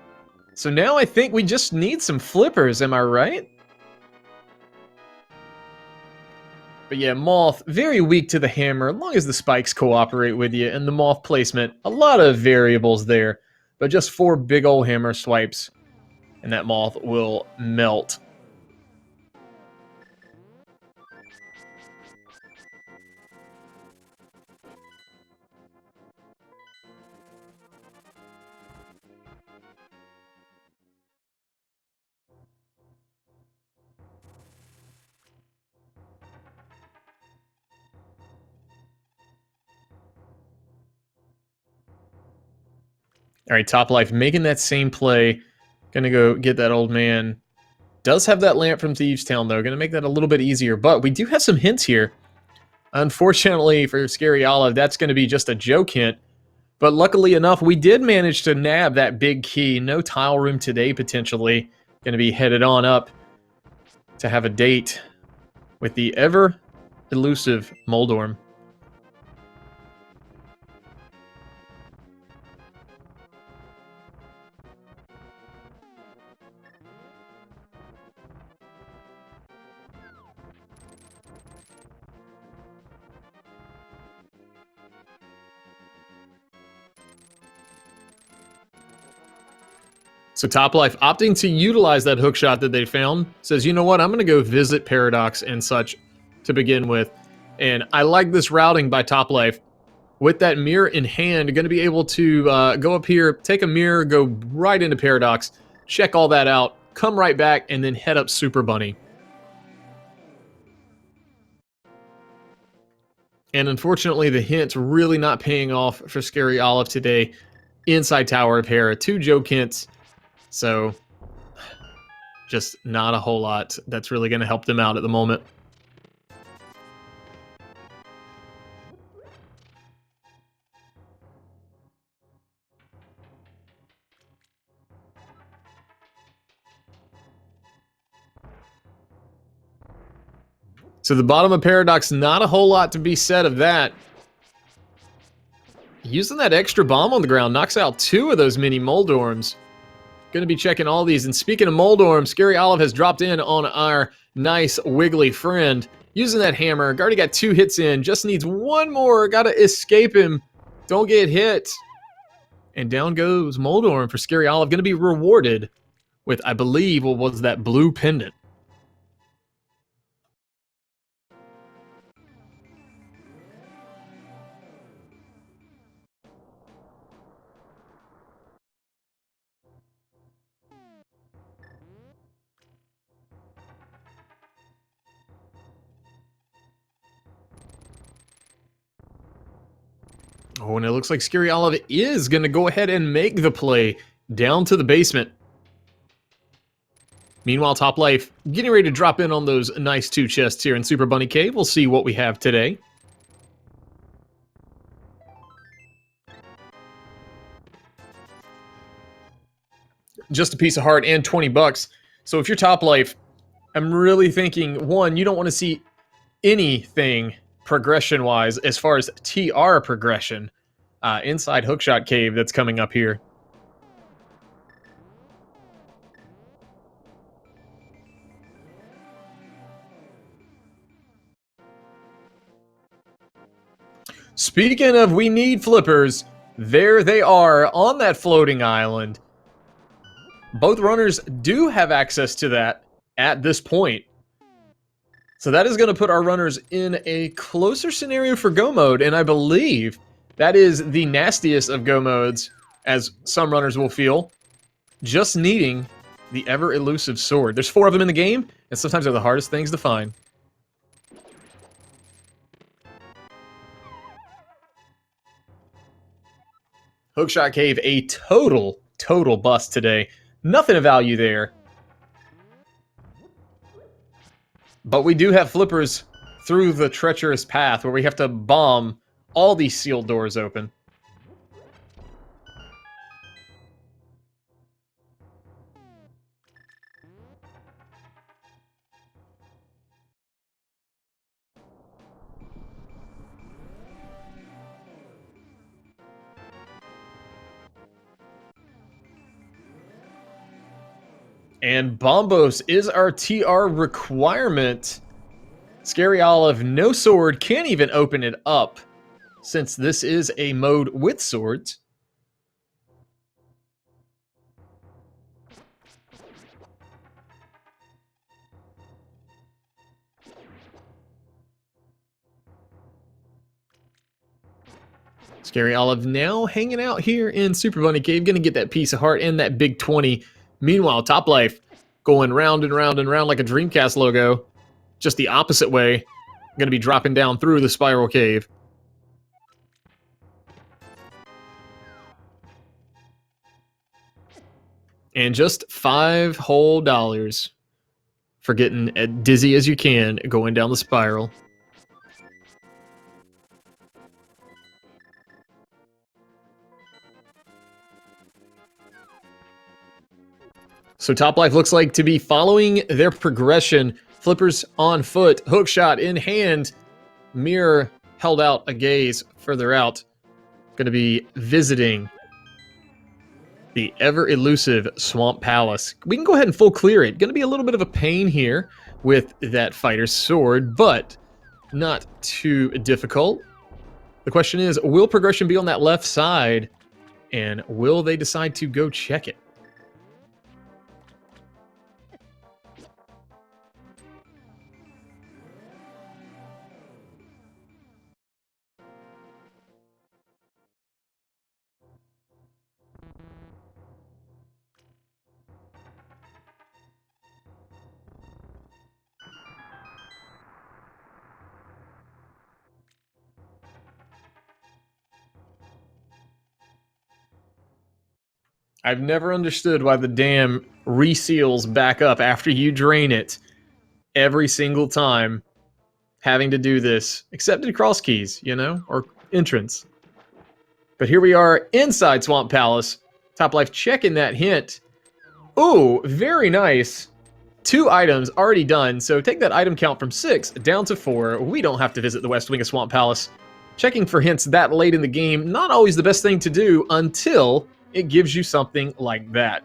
A: So now I think we just need some flippers, am I right? But yeah, Moth, very weak to the hammer, as long as the spikes cooperate with you, and the Moth placement, a lot of variables there, but just 4 big ol' hammer swipes, and that Moth will melt. All right, Top Life making that same play. Gonna go get that old man. Does have that lamp from Thieves Town, though. Gonna make that a little bit easier, but we do have some hints here. Unfortunately for Scaryolive, that's gonna be just a joke hint. But luckily enough, we did manage to nab that big key. No tile room today, potentially. Gonna be headed on up to have a date with the ever elusive Moldorm. So Top Life opting to utilize that hook shot that they found, says, you know what, I'm going to go visit Paradox and such to begin with. And I like this routing by Top Life. With that mirror in hand, going to be able to go up here, take a mirror, go right into Paradox, check all that out, come right back, and then head up Super Bunny. And unfortunately, the hint's really not paying off for Scaryolive today. Inside Tower of Hera, 2 joke hints. So, just not a whole lot that's really going to help them out at the moment. So the bottom of Paradox, not a whole lot to be said of that. Using that extra bomb on the ground knocks out 2 of those mini Moldorms. Going to be checking all these. And speaking of Moldorm, Scaryolive has dropped in on our nice wiggly friend. Using that hammer. Already got 2 hits in. Just needs 1 more. Got to escape him. Don't get hit. And down goes Moldorm for Scaryolive. Going to be rewarded with, I believe, what was that blue pendant. Oh, and it looks like Scaryolive is going to go ahead and make the play down to the basement. Meanwhile, Top Life getting ready to drop in on those nice 2 chests here in Super Bunny Cave. We'll see what we have today. Just a piece of heart and 20 bucks. So if you're Top Life, I'm really thinking, 1, you don't want to see anything progression-wise as far as TR progression inside Hookshot Cave that's coming up here. Speaking of we need flippers, there they are on that floating island. Both runners do have access to that at this point. So that is going to put our runners in a closer scenario for go mode, and I believe that is the nastiest of go modes, as some runners will feel, just needing the ever-elusive sword. There's 4 of them in the game, and sometimes they're the hardest things to find. Hookshot Cave, a total bust today. Nothing of value there. But we do have flippers through the treacherous path where we have to bomb all these sealed doors open. And Bombos is our TR requirement. Scaryolive, no sword, can't even open it up, since this is a mode with swords. Scaryolive now hanging out here in Super Bunny Cave, gonna get that piece of heart and that big 20. Meanwhile, Top Life going round and round and round like a Dreamcast logo, just the opposite way. Gonna be dropping down through the spiral cave. And just $5 whole for getting as dizzy as you can going down the spiral. So Top Life looks like to be following their progression. Flippers on foot, hookshot in hand, mirror held out a gaze further out. Going to be visiting the ever elusive Swamp Palace. We can go ahead and full clear it. Going to be a little bit of a pain here with that fighter's sword, but not too difficult. The question is, will progression be on that left side, and will they decide to go check it? I've never understood why the dam reseals back up after you drain it every single time, having to do this, except in cross keys, you know, or entrance. But here we are inside Swamp Palace. Top Life checking that hint. Ooh, very nice. 2 items already done, so take that item count from 6 down to 4. We don't have to visit the west wing of Swamp Palace. Checking for hints that late in the game, not always the best thing to do until it gives you something like that.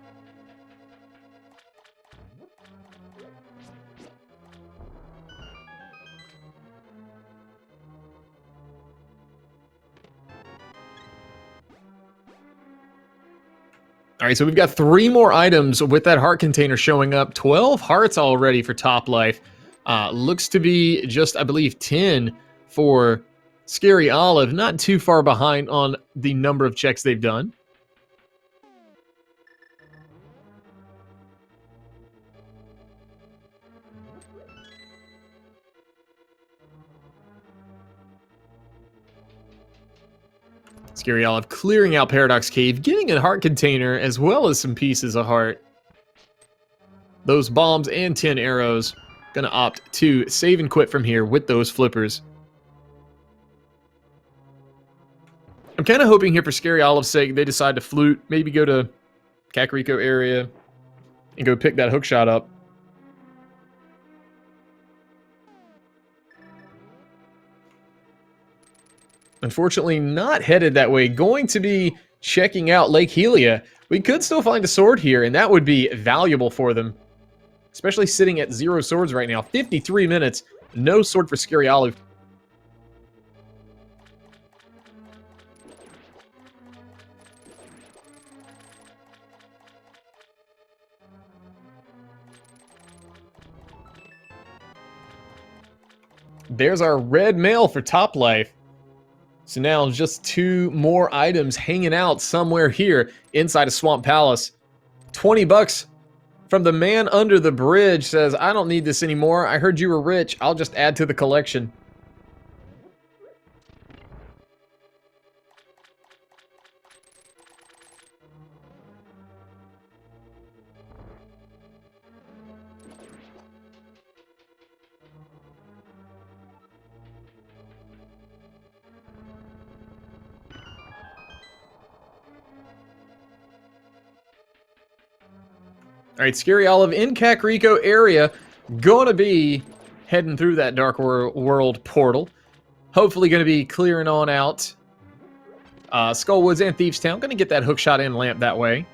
A: All right, so we've got 3 more items with that heart container showing up. 12 hearts already for Top Life. Looks to be just, I believe, 10 for Scaryolive. Not too far behind on the number of checks they've done. Scaryolive clearing out Paradox Cave, getting a heart container as well as some pieces of heart. Those bombs and 10 arrows. Gonna opt to save and quit from here with those flippers. I'm kind of hoping here for Scaryolive's sake they decide to flute, maybe go to Kakariko area and go pick that hookshot up. Unfortunately, not headed that way. Going to be checking out Lake Helia. We could still find a sword here, and that would be valuable for them. Especially sitting at 0 swords right now. 53 minutes, no sword for Scaryolive. There's our red mail for Top Life. So now just 2 more items hanging out somewhere here inside of Swamp Palace. 20 bucks from the man under the bridge says, I don't need this anymore. I heard you were rich. I'll just add to the collection. All right, Scaryolive in Kakariko area, gonna be heading through that Dark World portal. Hopefully gonna be clearing on out Skullwoods and Thieves Town. Gonna get that hookshot and lamp that way.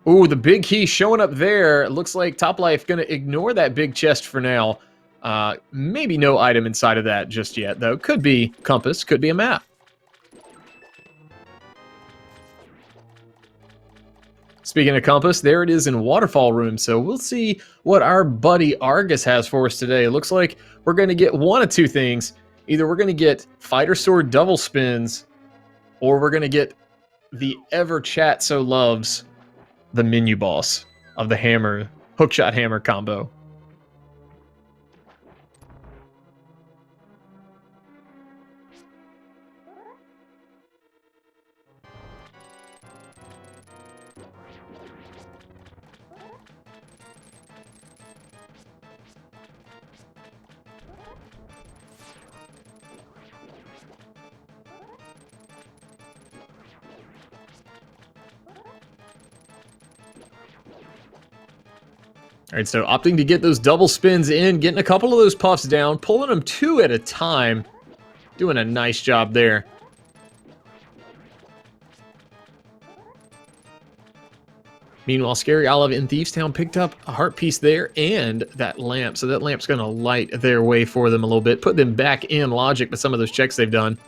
A: Ooh, the big key showing up there. Looks like Top Life gonna ignore that big chest for now. Maybe no item inside of that just yet, though. Could be compass, could be a map. Speaking of compass, there it is in Waterfall Room, so we'll see what our buddy Argus has for us today. It looks like we're going to get one of 2 things. Either we're going to get Fighter Sword double spins, or we're going to get the ever chat so loves, the menu boss of the hammer, hookshot hammer combo. All right, so opting to get those double spins in, getting a couple of those puffs down, pulling them 2 at a time. Doing a nice job there. Meanwhile, Scaryolive in Thieves Town picked up a heart piece there and that lamp. So that lamp's going to light their way for them a little bit, put them back in logic with some of those checks they've done.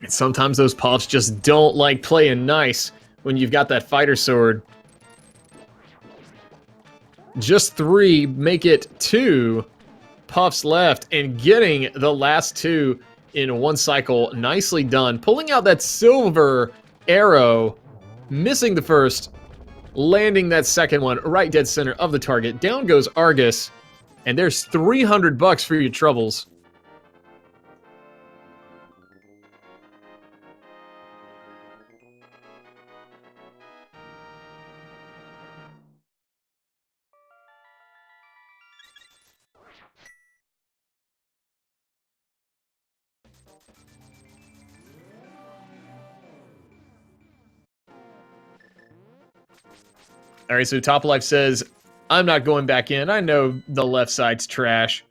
A: And sometimes those puffs just don't like playing nice when you've got that fighter sword. Just 3, make it 2 puffs left, and getting the last 2 in one cycle. Nicely done. Pulling out that silver arrow, missing the first, landing that second one right dead center of the target. Down goes Argus, and there's $300 for your troubles. All right, so topplife says, I'm not going back in. I know the left side's trash.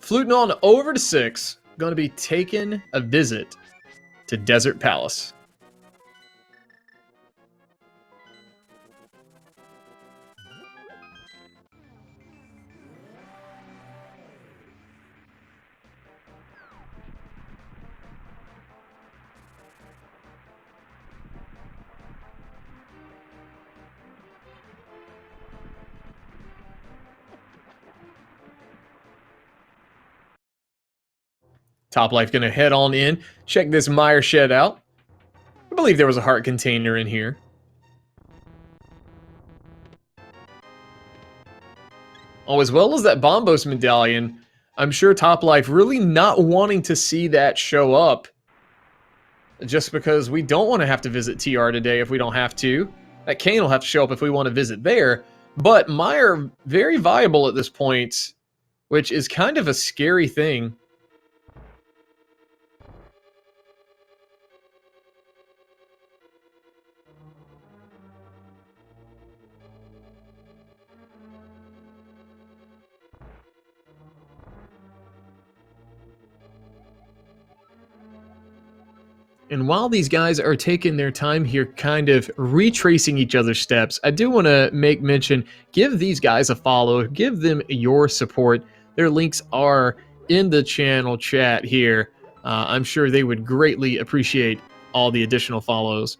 A: Fluting on over to 6. Going to be taking a visit to Desert Palace. Topplife going to head on in, check this mire shed out. I believe there was a heart container in here. Oh, as well as that Bombos medallion. I'm sure Topplife really not wanting to see that show up. Just because we don't want to have to visit TR today if we don't have to. That cane will have to show up if we want to visit there. But mire, very viable at this point, which is kind of a scary thing. And while these guys are taking their time here, kind of retracing each other's steps, I do want to make mention, give these guys a follow, give them your support. Their links are in the channel chat here. I'm sure they would greatly appreciate all the additional follows.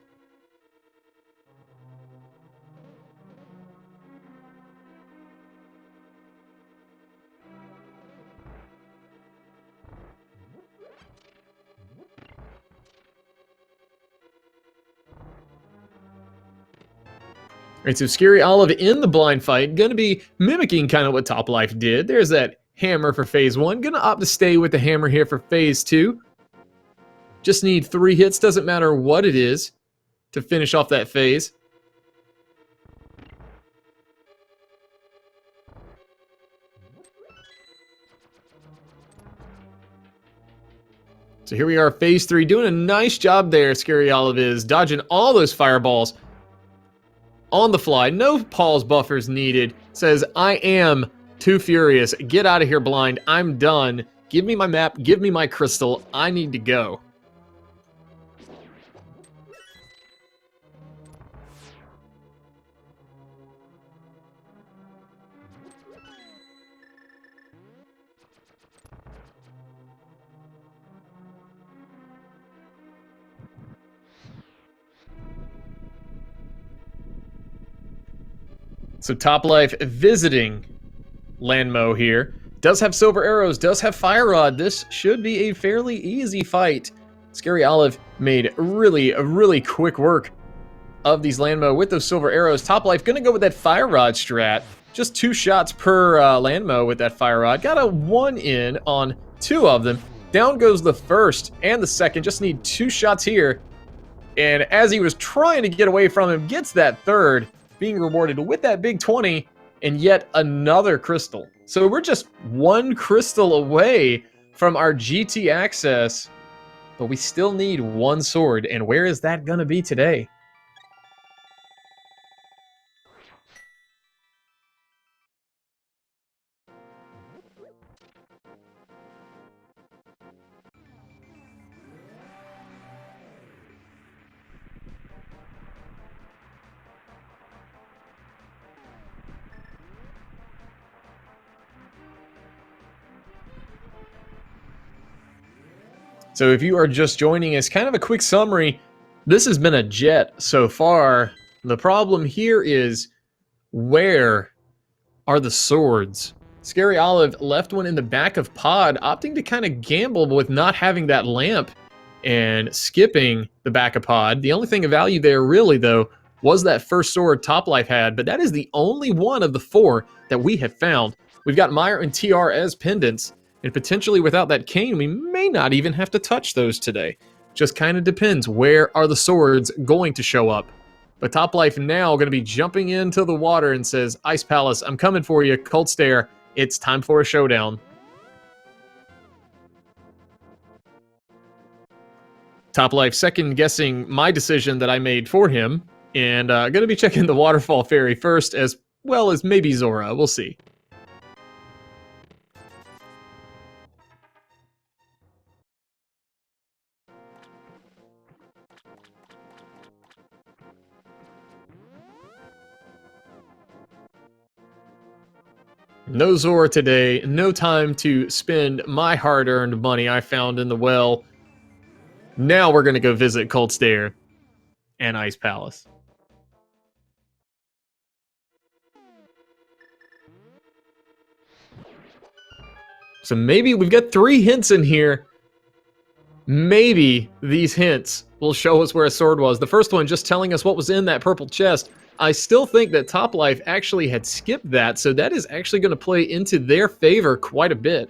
A: All right, so Scaryolive in the blind fight, going to be mimicking kind of what Topplife did. There's that hammer for phase 1. Going to opt to stay with the hammer here for phase 2. Just need 3 hits, doesn't matter what it is, to finish off that phase. So here we are, phase 3, doing a nice job there, Scaryolive is, dodging all those fireballs. On the fly, no pause buffers needed. Says, I am too furious. Get out of here, blind. I'm done. Give me my map. Give me my crystal. I need to go. So Topplife visiting Landmo here. Does have silver arrows, does have fire rod. This should be a fairly easy fight. Scaryolive made really quick work of these Landmo with those silver arrows. Topplife gonna go with that fire rod strat. Just 2 shots per Landmo with that fire rod. Got a 1 in on 2 of them. Down goes the first and the second. Just need 2 shots here. And as he was trying to get away from him, gets that third, being rewarded with that big 20 and yet another crystal. So we're just one crystal away from our GT access, but we still need one sword. And where is that going to be today? So if you are just joining us, kind of a quick summary. This has been a jet so far. The problem here is, where are the swords? Scaryolive left one in the back of pod, opting to kind of gamble with not having that lamp and skipping the back of pod. The only thing of value there really, though, was that first sword topplife had, but that is the only one of the 4 that we have found. We've got Meyer and TR as pendants, and potentially without that cane, we may not even have to touch those today. Just kind of depends, where are the swords going to show up? But Toplife now going to be jumping into the water and says, Ice Palace, I'm coming for you. Cold Stare, it's time for a showdown. Toplife second guessing my decision that I made for him, and going to be checking the Waterfall Fairy first, as well as maybe Zora. We'll see. No Zora today, no time to spend my hard-earned money I found in the well. Now we're going to go visit Cold Stare and Ice Palace. So maybe we've got 3 hints in here. Maybe these hints will show us where a sword was. The first one just telling us what was in that purple chest. I still think that Toplife actually had skipped that, so that is actually going to play into their favor quite a bit.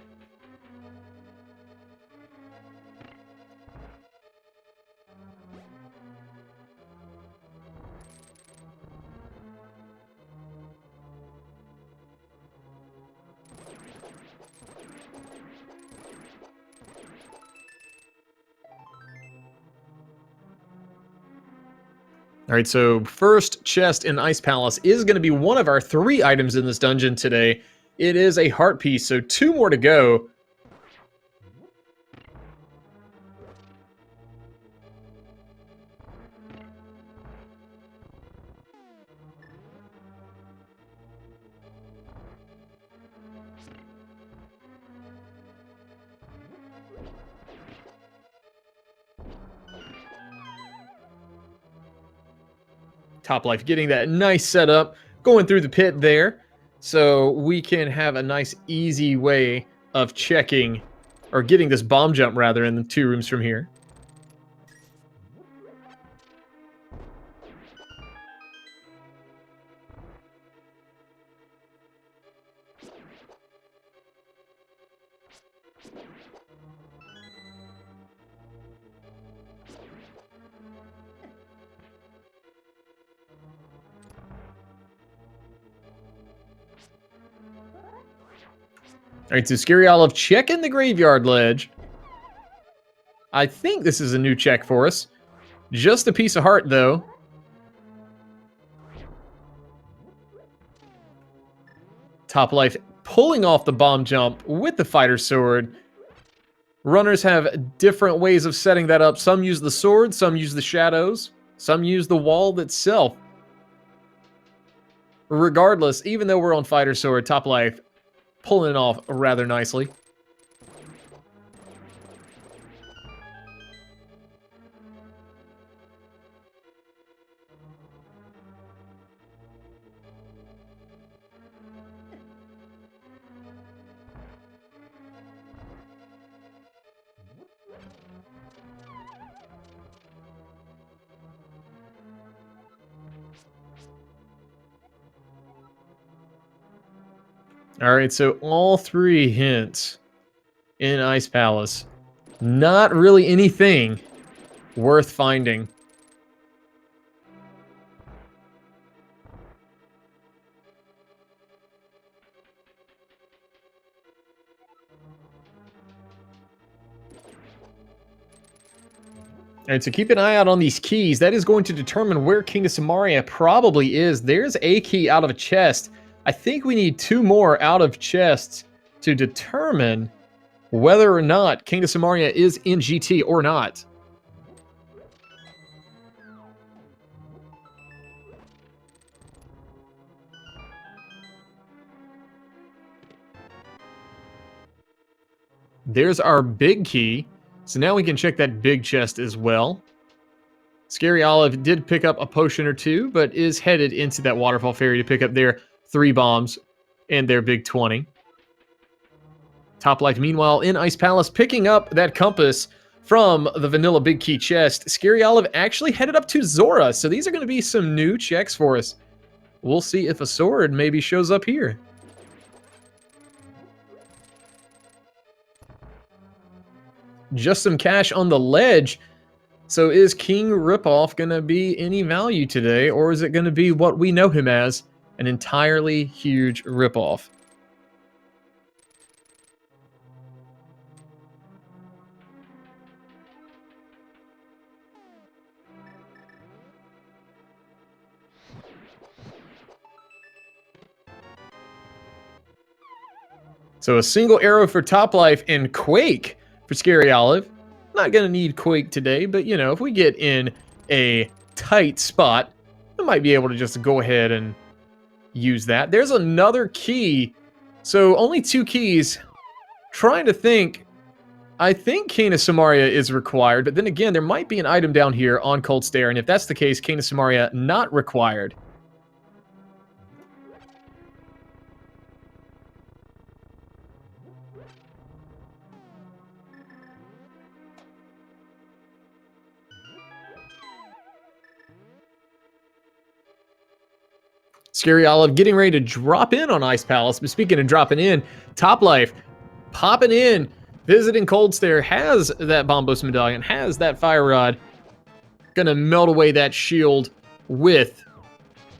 A: All right, so first chest in Ice Palace is going to be one of our 3 items in this dungeon today. It is a heart piece, so 2 more to go. Toplife getting that nice setup, going through the pit there, so we can have a nice easy way of checking, or getting this bomb jump rather, in the 2 rooms from here. All right, so Scaryolive checking the graveyard ledge. I think this is a new check for us. Just a piece of heart, though. Toplife pulling off the bomb jump with the fighter sword. Runners have different ways of setting that up. Some use the sword, some use the shadows, some use the wall itself. Regardless, even though we're on fighter sword, Toplife pulling it off rather nicely. All right, so all 3 hints in Ice Palace. Not really anything worth finding. And so keep an eye out on these keys. That is going to determine where King of Samaria probably is. There's a key out of a chest. I think we need 2 more out of chests to determine whether or not King of Samaria is in GT or not. There's our big key. So now we can check that big chest as well. Scaryolive did pick up a potion or 2, but is headed into that waterfall ferry to pick up their 3 bombs and their big 20. Topplife, meanwhile, in Ice Palace, picking up that compass from the vanilla big key chest. Scaryolive actually headed up to Zora, so these are going to be some new checks for us. We'll see if a sword maybe shows up here. Just some cash on the ledge. So is King Ripoff going to be any value today, or is it going to be what we know him as, an entirely huge ripoff? So a single arrow for Topplife and Quake for Scaryolive. Not going to need Quake today, but, you know, if we get in a tight spot, we might be able to just go ahead and use that. There's another key. So only 2 keys. Trying to think. I think King of Samaria is required, but then again, there might be an item down here on Cold Stare, and if that's the case, King of Samaria not required. Scaryolive getting ready to drop in on Ice Palace. But speaking of dropping in, Topplife popping in, visiting Cold Stare, has that Bombos Medallion, has that Fire Rod. Gonna melt away that shield with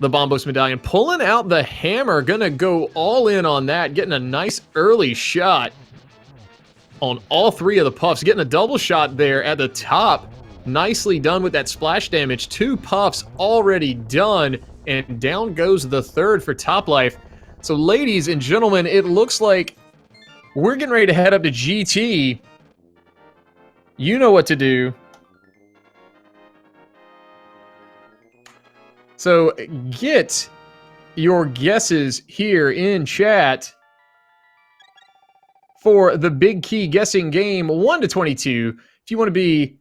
A: the Bombos Medallion. Pulling out the hammer, gonna go all in on that, getting a nice early shot on all 3 of the puffs. Getting a double shot there at the top. Nicely done with that splash damage. 2 puffs already done. And down goes the 3rd for Topplife. So ladies and gentlemen, it looks like we're getting ready to head up to GT. You know what to do. So get your guesses here in chat for the big key guessing game 1 to 22. If you want to be,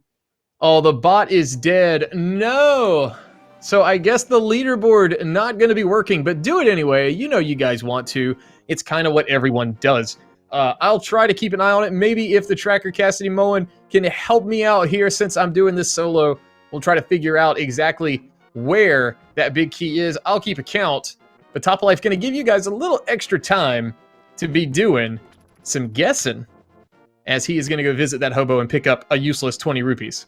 A: oh, the bot is dead. No. So I guess the leaderboard not going to be working, but do it anyway. You know you guys want to. It's kind of what everyone does. I'll try to keep an eye on it. Maybe if the tracker Cassidy Moen can help me out here since I'm doing this solo, we'll try to figure out exactly where that big key is. I'll keep a count, but Topplife going to give you guys a little extra time to be doing some guessing as he is going to go visit that hobo and pick up a useless 20 rupees.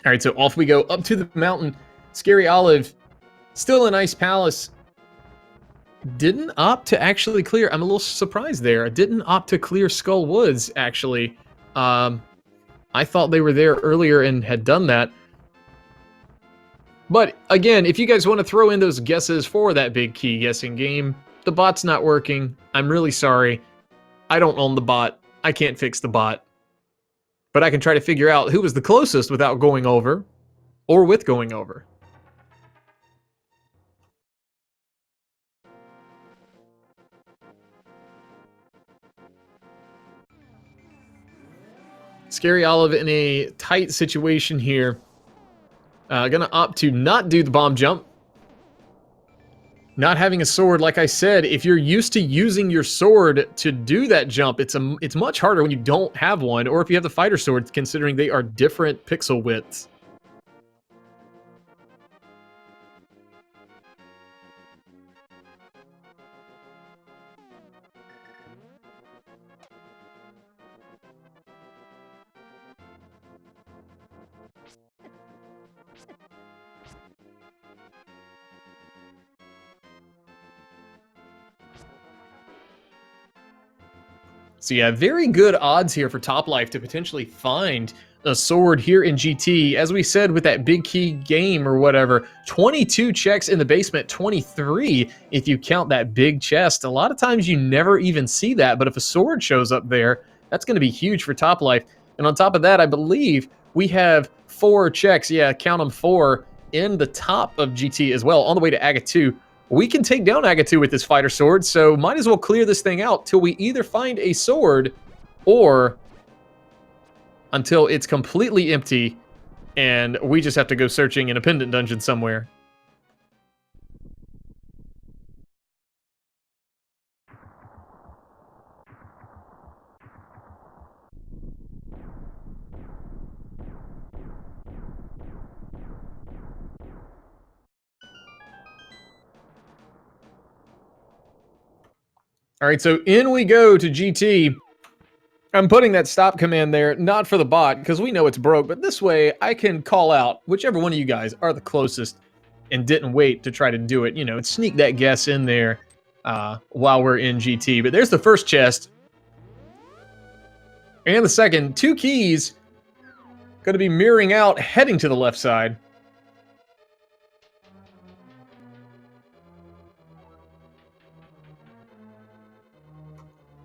A: All right, so off we go up to the mountain. Scaryolive, still in Ice Palace. Didn't opt to actually clear. I'm a little surprised there. Didn't opt to clear Skull Woods, actually. I thought they were there earlier and had done that. But again, if you guys want to throw in those guesses for that big key guessing game, the bot's not working. I'm really sorry. I don't own the bot. I can't fix the bot. But I can try to figure out who was the closest without going over, or with going over. Scaryolive in a tight situation here. Gonna opt to not do the bomb jump. Not having a sword, like I said, if you're used to using your sword to do that jump, it's much harder when you don't have one, or if you have the fighter sword, considering they are different pixel widths. So yeah, very good odds here for Top Life to potentially find a sword here in GT. As we said with that big key game or whatever, 22 checks in the basement, 23 if you count that big chest. A lot of times you never even see that, but if a sword shows up there, that's going to be huge for Top Life. And on top of that, I believe we have 4 checks, yeah, count them 4, in the top of GT as well, on the way to Aga 2. We can take down Aga 2 with this fighter sword, so might as well clear this thing out till we either find a sword or until it's completely empty and we just have to go searching in a pendant dungeon somewhere. All right, so in we go to GT. I'm putting that stop command there, not for the bot, because we know it's broke, but this way I can call out whichever one of you guys are the closest and didn't wait to try to do it, you know, and sneak that guess in there while we're in GT. But there's the first chest. And the second, 2 keys, going to be mirroring out, heading to the left side.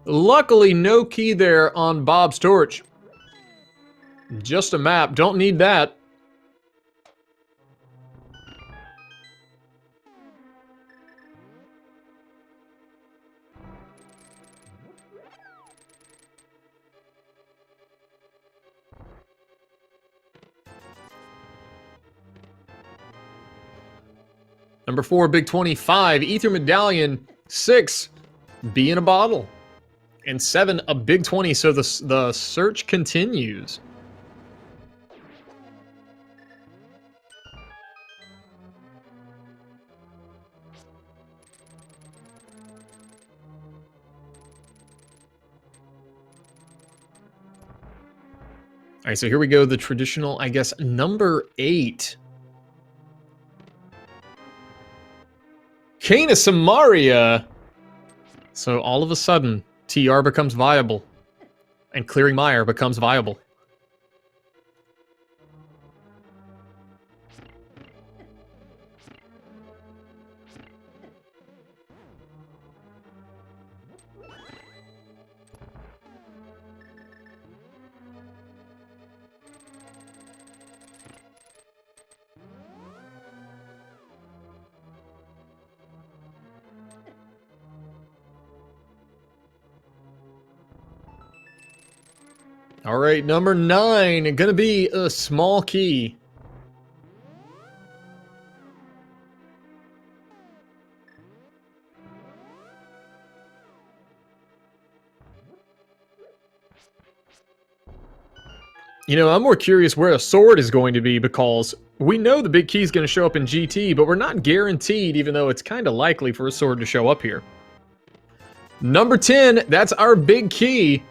A: Luckily, no key there on Bob's torch. Just a map, don't need that. Number 4, Big 25, Ether Medallion. 6, Bee in a Bottle. And 7, a Big 20, so the search continues. All right, so here we go, the traditional, I guess, number 8. Kana Samaria. So all of a sudden, TR becomes viable, and clearing Mire becomes viable. All right, number 9, gonna be a small key. You know, I'm more curious where a sword is going to be, because we know the big key is going to show up in GT, but we're not guaranteed, even though it's kind of likely for a sword to show up here. Number 10, that's our big key.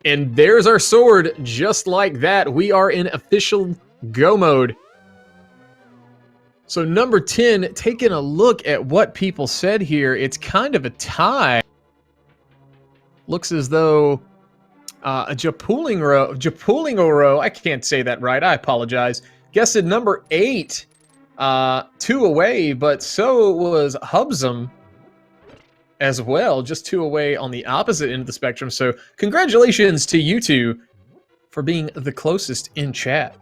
A: And there's our sword, just like that. We are in official go mode. So number 10, taking a look at what people said here, it's kind of a tie. Looks as though a Japulingoro, I can't say that right, I apologize. Guessed number 8, 2 away, but so was Hubsum as well, just 2 away on the opposite end of the spectrum. So congratulations to you two for being the closest in chat.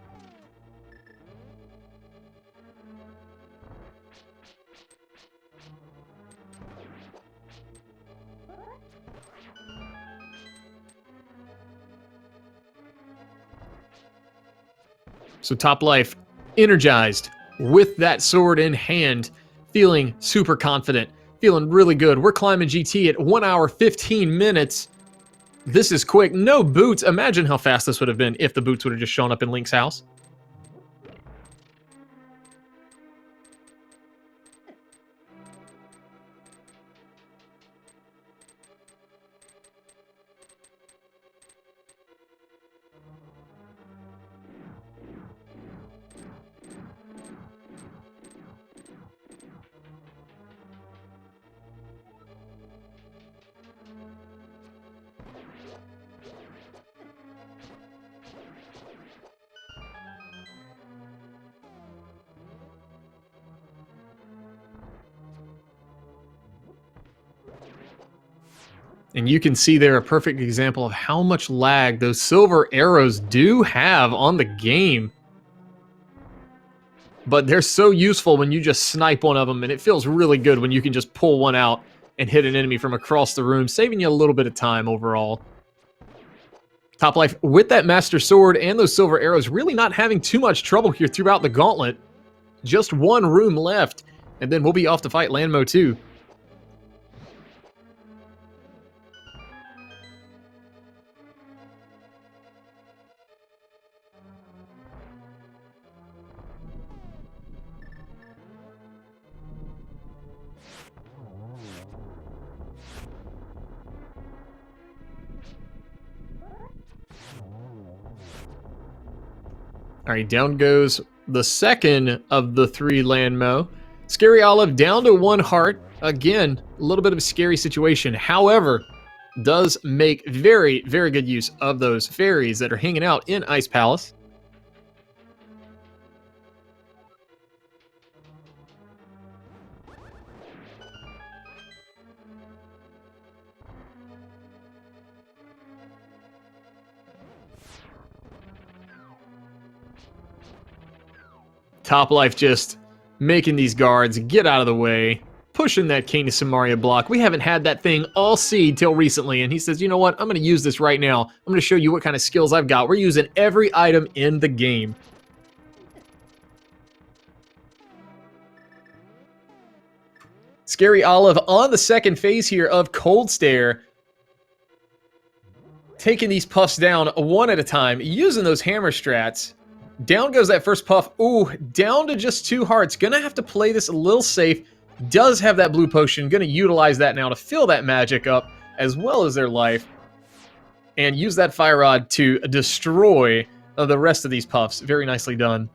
A: So Top Life energized with that sword in hand, feeling super confident, feeling really good. We're climbing GT at 1 hour, 15 minutes. This is quick, no boots. Imagine how fast this would have been if the boots would have just shown up in Link's house. And you can see there a perfect example of how much lag those silver arrows do have on the game. But they're so useful when you just snipe one of them, and it feels really good when you can just pull one out and hit an enemy from across the room, saving you a little bit of time overall. Toplife, with that Master Sword and those silver arrows, really not having too much trouble here throughout the gauntlet. Just one room left, and then we'll be off to fight Landmo 2. All right, down goes the second of the 3 Landmo. Scaryolive down to 1 heart. Again, a little bit of a scary situation. However, does make very, very good use of those fairies that are hanging out in Ice Palace. Toplife just making these guards get out of the way, pushing that King of Samaria block. We haven't had that thing all seed till recently, and he says, you know what, I'm going to use this right now. I'm going to show you what kind of skills I've got. We're using every item in the game. Scaryolive on the second phase here of Cold Stare. Taking these puffs down one at a time, using those hammer strats. Down goes that first puff. Ooh, down to just 2 hearts. Gonna have to play this a little safe. Does have that blue potion. Gonna utilize that now to fill that magic up, as well as their life. And use that fire rod to destroy the rest of these puffs. Very nicely done.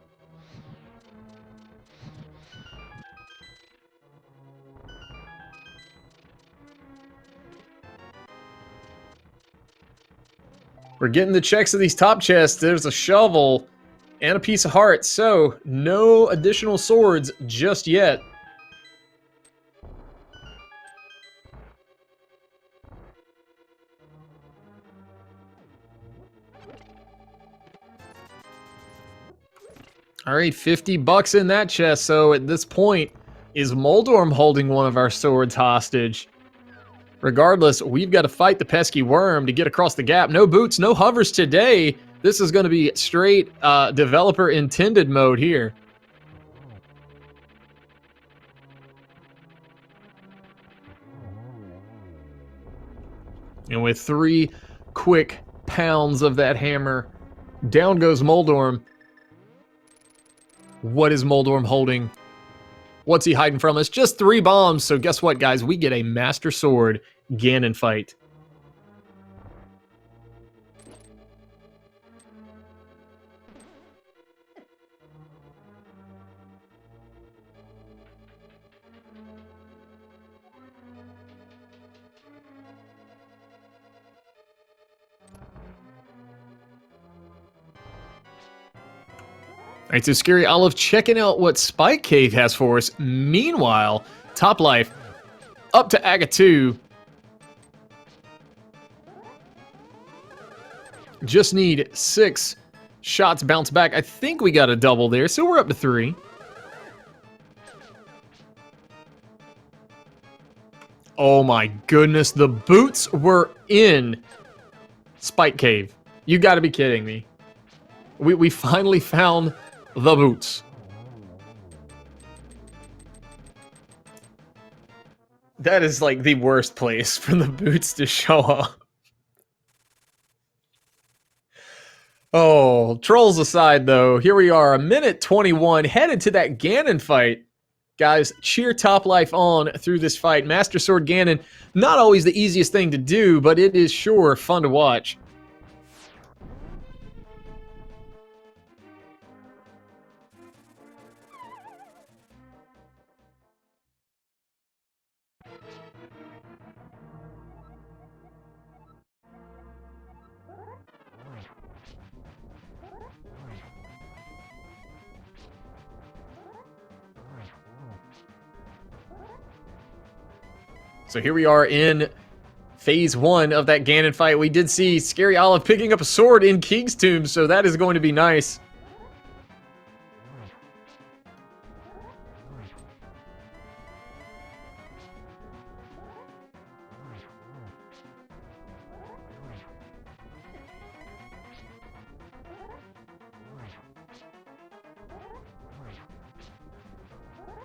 A: We're getting the checks of these top chests. There's a shovel and a piece of heart, so no additional swords just yet. All right, 50 bucks in that chest, so at this point, is Moldorm holding one of our swords hostage? Regardless, we've got to fight the pesky worm to get across the gap. No boots, no hovers today. This is going to be straight developer intended mode here. And with 3 quick pounds of that hammer, down goes Moldorm. What is Moldorm holding? What's he hiding from us? Just 3 bombs. So guess what, guys? We get a Master Sword Ganon fight. All right, so Scaryolive checking out what Spike Cave has for us. Meanwhile, Toplife up to Aga 2. Just need 6 shots bounce back. I think we got a double there, so we're up to 3. Oh my goodness, the boots were in Spike Cave. You gotta be kidding me. We finally found the boots. That is like the worst place for the boots to show up. Oh, trolls aside though, here we are, a minute 21, headed to that Ganon fight. Guys, cheer Toplife on through this fight. Master Sword Ganon, not always the easiest thing to do, but it is sure fun to watch. So here we are in phase 1 of that Ganon fight. We did see Scaryolive picking up a sword in King's Tomb, so that is going to be nice.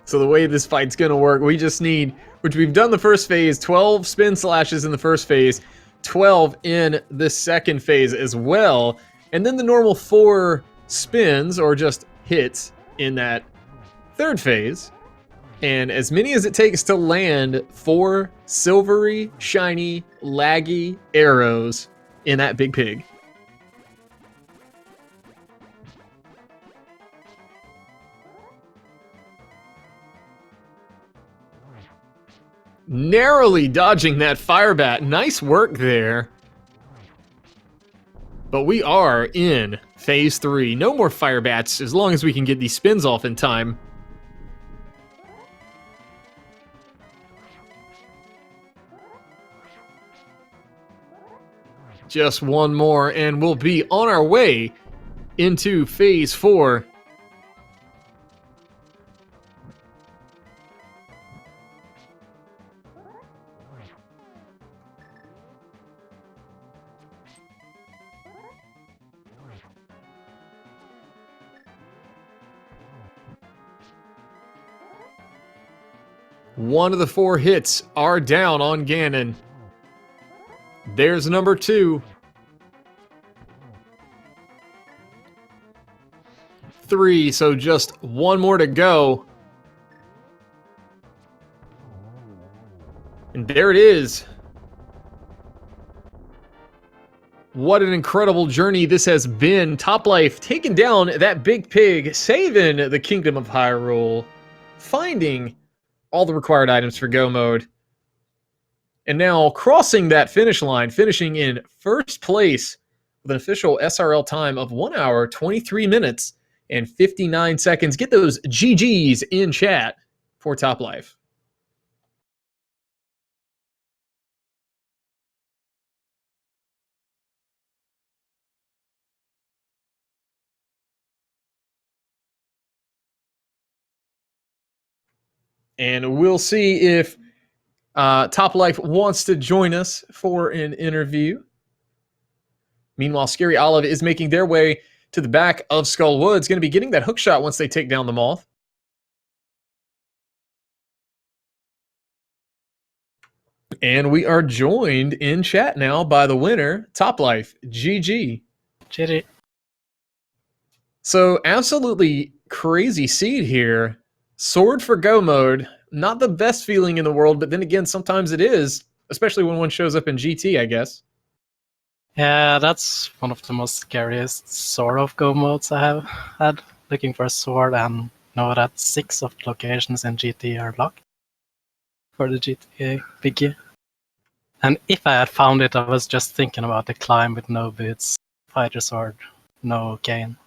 A: So the way this fight's gonna work, we just need, which we've done the first phase, 12 spin slashes in the first phase, 12 in the second phase as well, and then the normal 4 spins, or just hits, in that third phase, and as many as it takes to land 4 silvery, shiny, laggy arrows in that big pig. Narrowly dodging that fire bat. Nice work there. But we are in phase 3. No more fire bats as long as we can get these spins off in time. Just one more and we'll be on our way into phase 4. One of the 4 hits are down on Ganon. There's number 2. 3, so just one more to go. And there it is. What an incredible journey this has been. Topplife taking down that big pig, saving the Kingdom of Hyrule, finding all the required items for Go Mode, and now crossing that finish line, finishing in first place with an official SRL time of 1 hour, 23 minutes, and 59 seconds. Get those GGs in chat for Topplife. And we'll see if Topplife wants to join us for an interview. Meanwhile, Scaryolive is making their way to the back of Skull Woods, going to be getting that hook shot once they take down the moth. And we are joined in chat now by the winner, Topplife. GG.
B: GG.
A: So absolutely crazy seed here. Sword for Go Mode. Not the best feeling in the world, but then again, sometimes it is, especially when one shows up in GT, I guess.
B: Yeah, that's one of the most scariest sort of Go modes I have had. Looking for a sword and know that 6 of the locations in GT are locked for the GTA Biggie. And if I had found it, I was just thinking about the climb with no boots, fighter sword, no cane.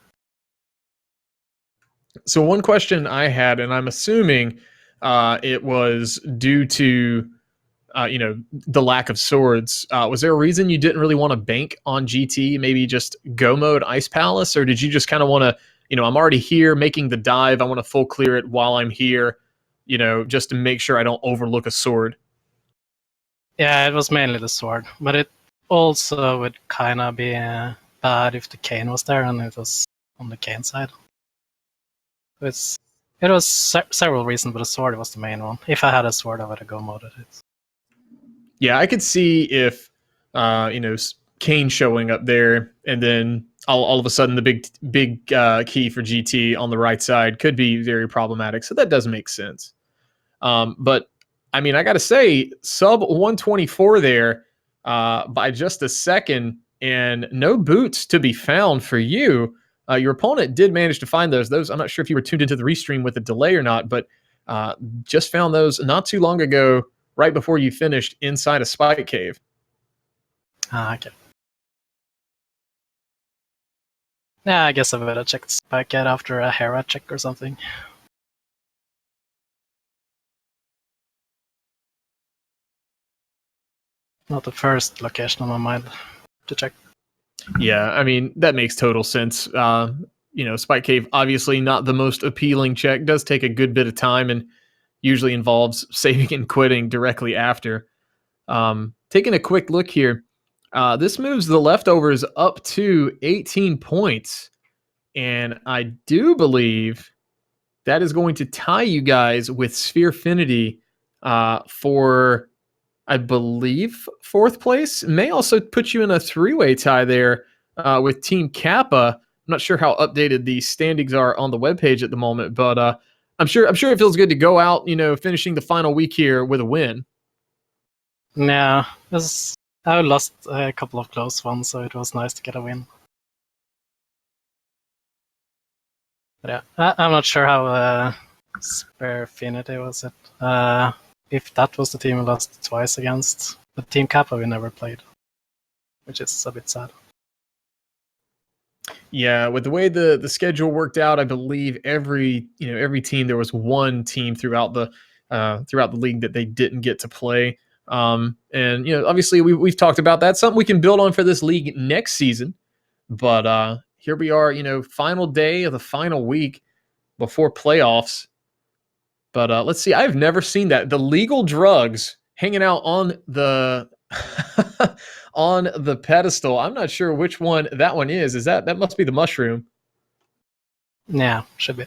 A: So one question I had, and I'm assuming it was due to the lack of swords. Was there a reason you didn't really want to bank on GT? Maybe just Go Mode Ice Palace, or did you just kind of want to, I'm already here making the dive. I want to full clear it while I'm here, just to make sure I don't overlook a sword.
B: Yeah, it was mainly the sword, but it also would kind of be bad if the cane was there and it was on the cane side. It was several reasons, but the sword was the main one. If I had a sword, I would have Go moded it.
A: Yeah, I could see if, Kane showing up there, and then all of a sudden the big key for GT on the right side could be very problematic. So that does make sense. But I mean, I got to say, sub 124 there by just a second, and no boots to be found for you. Your opponent did manage to find those. I'm not sure if you were tuned into the restream with a delay or not, but just found those not too long ago, right before you finished inside a spike cave.
B: Okay. Yeah, I guess I would have checked spike out after a Hera check or something. not the first location on my mind to check.
A: Yeah, I mean, that makes total sense. Spike Cave, obviously not the most appealing check, does take a good bit of time and usually involves saving and quitting directly after. Taking a quick look here, this moves the leftovers up to 18 points. And I do believe that is going to tie you guys with Spherefinity for, I believe, fourth place. May also put you in a three-way tie there with Team Kappa. I'm not sure how updated the standings are on the webpage at the moment, but I'm sure it feels good to go out, finishing the final week here with a win.
B: Yeah, I lost a couple of close ones, so it was nice to get a win. But yeah, I'm not sure how Spherefinity was it. If that was the team we lost twice against, but Team Kappa we never played, which is a bit sad.
A: Yeah, with the way the schedule worked out, I believe every team, there was one team throughout the league that they didn't get to play. And obviously we've talked about that. Something we can build on for this league next season. But here we are, final day of the final week before playoffs. But let's see. I've never seen that. The legal drugs hanging out on the on the pedestal. I'm not sure which one that one is. Is that must be the mushroom?
B: Yeah, should be.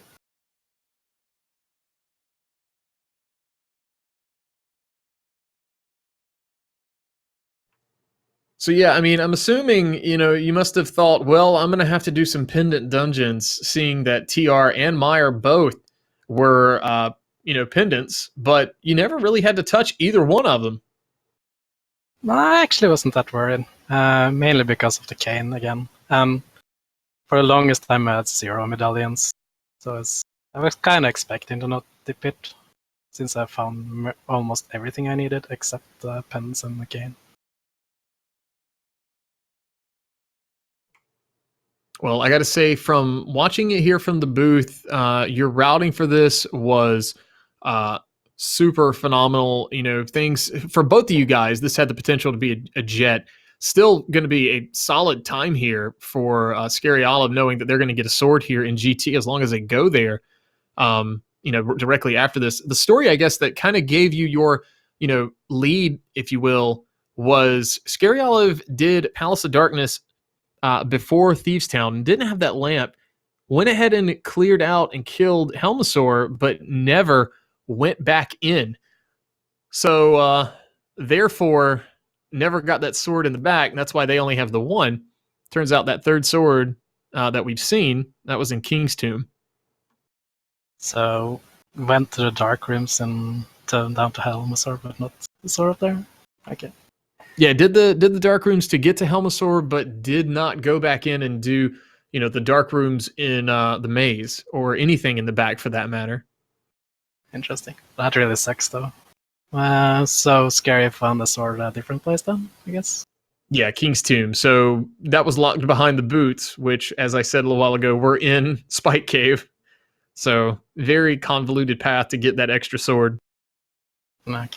A: So yeah, I mean, I'm assuming, you must have thought, well, I'm going to have to do some pendant dungeons, seeing that TR and Meyer both were, pendants, but you never really had to touch either one of them.
B: I actually wasn't that worried, mainly because of the cane again. For the longest time I had 0 medallions, so I was kind of expecting to not dip it, since I found almost everything I needed except the pens and the cane.
A: Well, I got to say, from watching it here from the booth, your routing for this was super phenomenal. Things for both of you guys, this had the potential to be a jet. Still going to be a solid time here for Scaryolive, knowing that they're going to get a sword here in GT as long as they go there. Directly after this, the story, I guess, that kind of gave you your, lead, if you will, was Scaryolive did Palace of Darkness before Thieves Town and didn't have that lamp, went ahead and cleared out and killed Helmasaur, but never went back in. So, therefore, never got that sword in the back. And that's why they only have the one. Turns out that third sword that we've seen, that was in King's Tomb.
B: So, went to the Dark Rooms and turned down to Helmasaur, but not the sword up there? Okay.
A: Yeah, did the dark rooms to get to Helmasaur, but did not go back in and do the dark rooms in the maze or anything in the back for that matter.
B: Interesting. That really sucks though. So Scary found the sword at a different place then, I guess.
A: Yeah, King's Tomb. So that was locked behind the boots, which, as I said a little while ago, were in Spike Cave. So very convoluted path to get that extra sword.
B: Okay.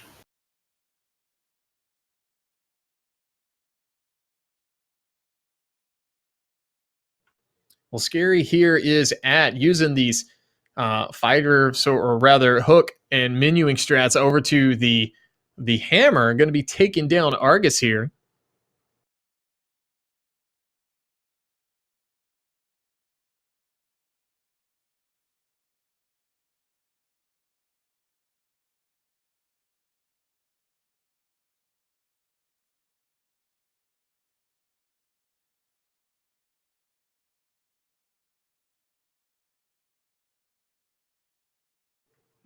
A: Well, Scary here is at using these fighter, or rather hook and menuing strats over to the hammer. Going to be taking down Argus here.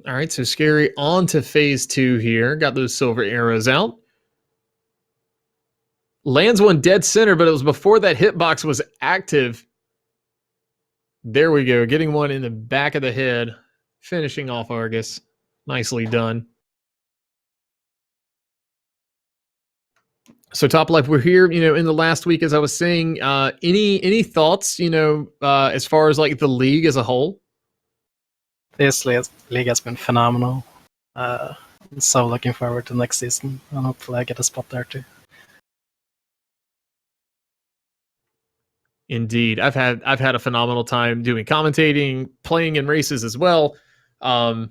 A: All right, so Scary on to phase 2 here. Got those silver arrows out. Lands one dead center, but it was before that hitbox was active. There we go. Getting one in the back of the head. Finishing off Argus. Nicely done. So topplife, we're here, in the last week, as I was saying. Any thoughts, as far as like the league as a whole?
B: This league has been phenomenal. I'm so looking forward to next season, and hopefully I get a spot there too.
A: Indeed, I've had a phenomenal time doing commentating, playing in races as well. Um,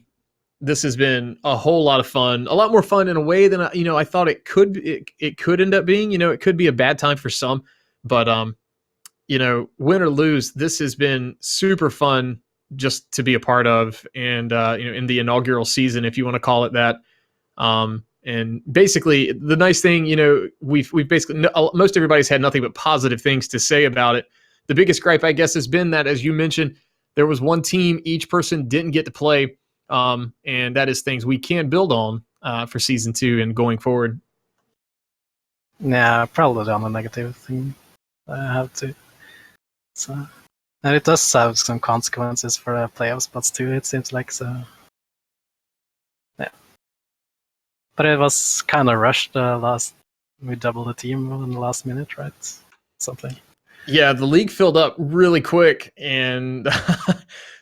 A: this has been a whole lot of fun, a lot more fun in a way than I thought it could. It could end up being. It could be a bad time for some, but win or lose, this has been super fun just to be a part of, and in the inaugural season, if you want to call it that. And basically, the nice thing, we've basically most everybody's had nothing but positive things to say about it. The biggest gripe, I guess, has been that, as you mentioned, there was one team each person didn't get to play, and that is things we can build on for season 2 and going forward.
B: Yeah, probably the only negative thing I have to. So, and it does have some consequences for playoff spots too. It seems like so. Yeah, but it was kind of rushed. We doubled the team in the last minute, right? Something.
A: Yeah, the league filled up really quick, and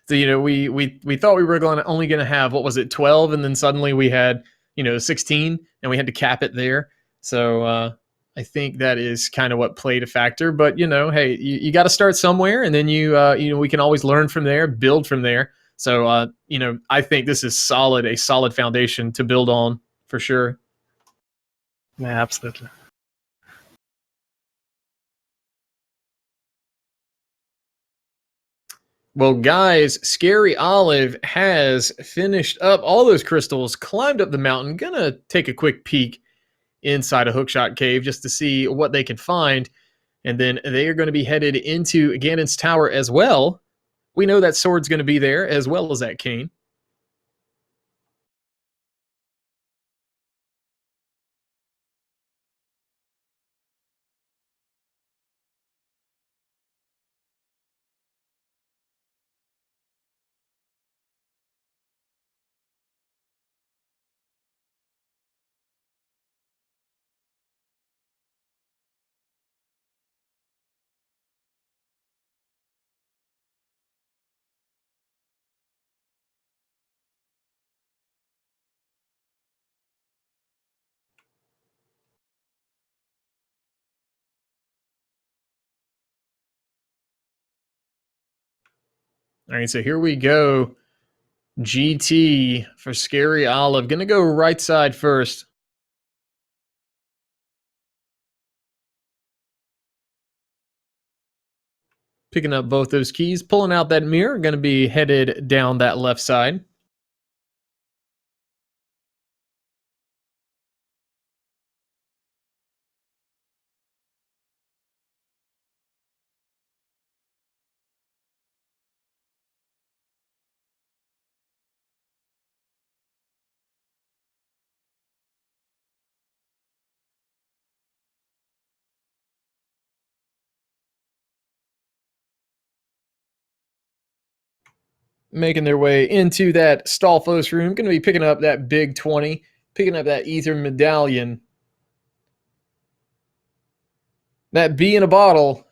A: so, we thought we were only going to have, what was it, 12, and then suddenly we had 16, and we had to cap it there. So I think that is kind of what played a factor. But hey, you got to start somewhere, and then we can always learn from there, build from there. So I think this is a solid foundation to build on for sure.
B: Yeah, absolutely.
A: Well, guys, Scaryolive has finished up all those crystals, climbed up the mountain. Gonna take a quick peek inside a hookshot cave just to see what they can find. And then they are going to be headed into Ganon's tower as well. We know that sword's going to be there as well as that cane. All right, so here we go. GT for Scaryolive. Gonna go right side first. Picking up both those keys, pulling out that mirror. Gonna be headed down that left side. Making their way into that Stalfos room. Going to be picking up that big 20, picking up that Ether medallion. That bee in a bottle,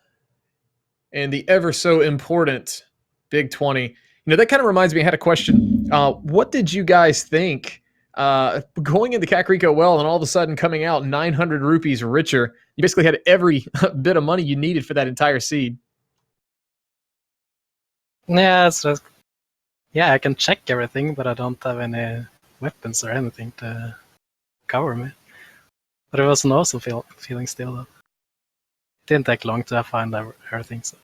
A: and the ever so important big 20. That kind of reminds me, I had a question. What did you guys think going into Kakariko Well and all of a sudden coming out 900 rupees richer? You basically had every bit of money you needed for that entire seed.
B: Yeah, so yeah, I can check everything, but I don't have any weapons or anything to cover me. But it was an awesome feeling still. Though. It didn't take long to find everything. So.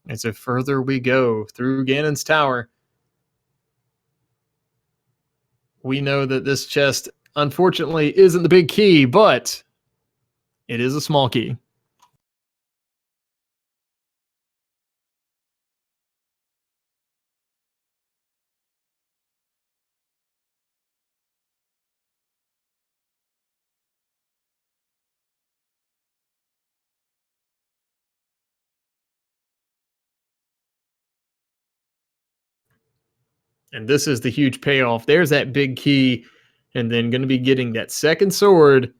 A: And so further we go through Ganon's tower. We know that this chest, unfortunately, isn't the big key, but it is a small key. And this is the huge payoff. There's that big key, and then going to be getting that second sword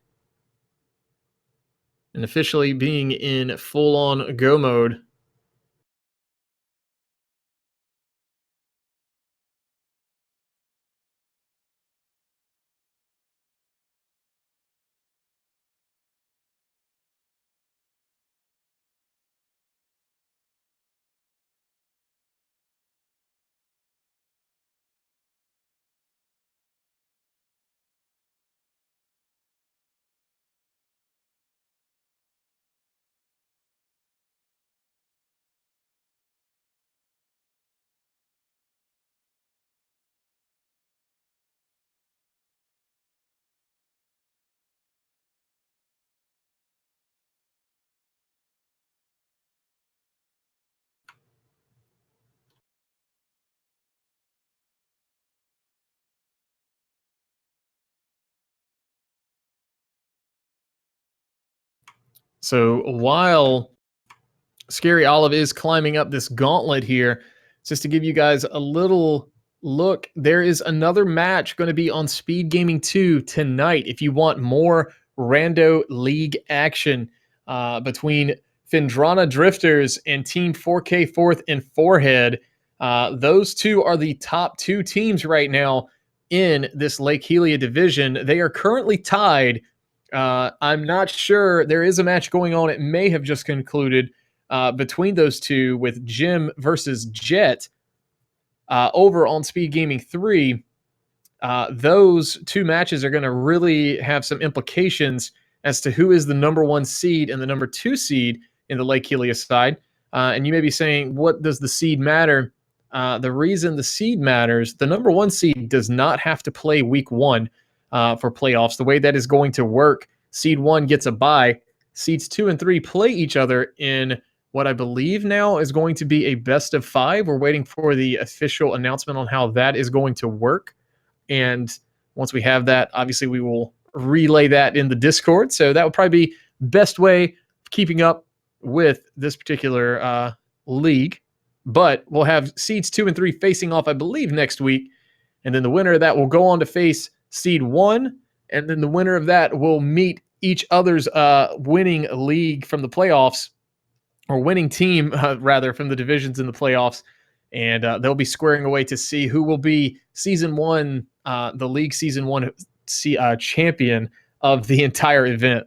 A: and officially being in full-on go mode. So while Scaryolive is climbing up this gauntlet here, just to give you guys a little look, there is another match going to be on Speed Gaming 2 tonight. If you want more Rando League action between Findrana Drifters and Team 4K Fourth and Forehead, those two are the top two teams right now in this Lake Helia division. They are currently tied. I'm not sure. There is a match going on. It may have just concluded between those two with Jim versus Jet over on Speed Gaming 3. Those two matches are going to really have some implications as to who is the number one seed and the number two seed in the Lake Helia side. And you may be saying, what does the seed matter? The reason the seed matters, the number one seed does not have to play week one for playoffs. The way that is going to work, seed one gets a bye. Seeds 2 and 3 play each other in what I believe now is going to be a best of 5. We're waiting for the official announcement on how that is going to work. And once we have that, obviously we will relay that in the Discord. So that would probably be best way of keeping up with this particular league. But we'll have seeds 2 and 3 facing off, I believe, next week. And then the winner of that will go on to face seed 1. And then the winner of that will meet each other's winning league from the playoffs, or winning team, rather, from the divisions in the playoffs. And they'll be squaring away to see who will be season one, the league season one champion of the entire event.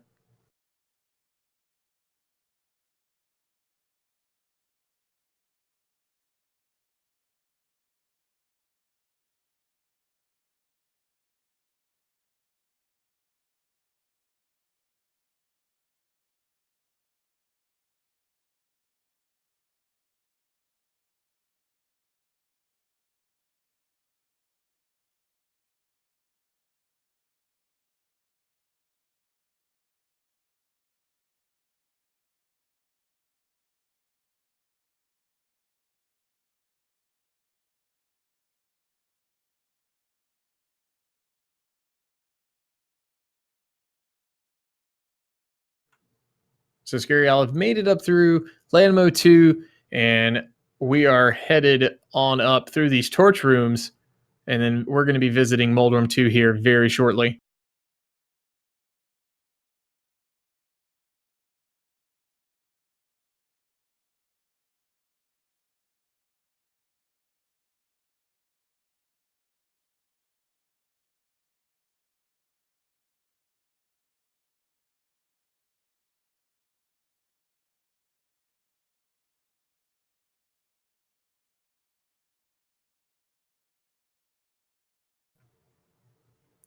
A: So Scaryolive made it up through Land Mode 2, and we are headed on up through these torch rooms, and then we're going to be visiting Moldrum 2 here very shortly.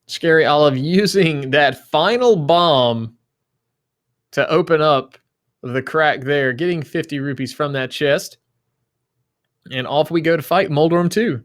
A: Scaryolive using that final bomb to open up the crack there, getting 50 rupees from that chest. And off we go to fight Moldrum 2.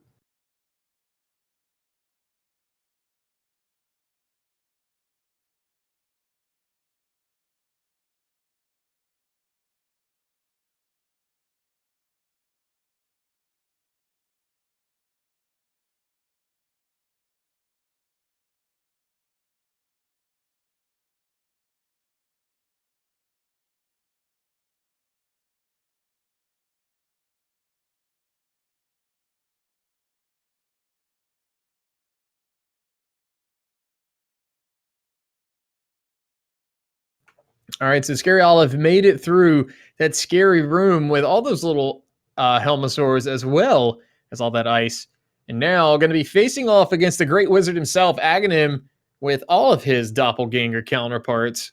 A: All right, so Scaryolive made it through that scary room with all those little Helmosaurs as well as all that ice. And now going to be facing off against the Great Wizard himself, Aghanim, with all of his doppelganger counterparts.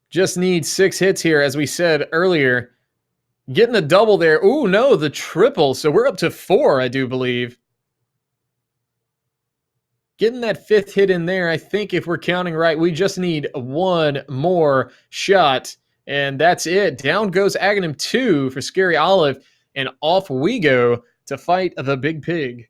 A: Just need 6 hits here, as we said earlier. Getting a double there. Ooh, no, the triple. So we're up to 4, I do believe. Getting that 5th hit in there, I think if we're counting right, we just need 1 more shot. And that's it. Down goes Aghanim 2 for Scaryolive. And off we go to fight the Big Pig.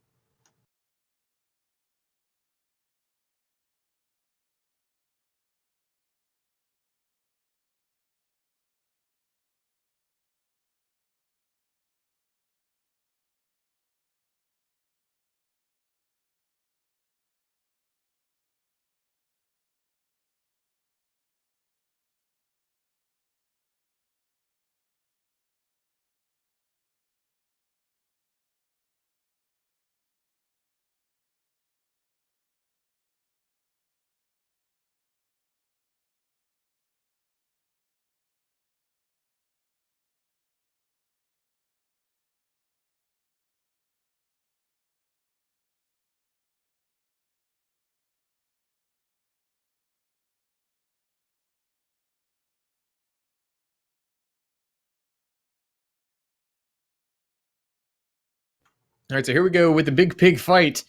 A: All right, so here we go with the Big Pig fight.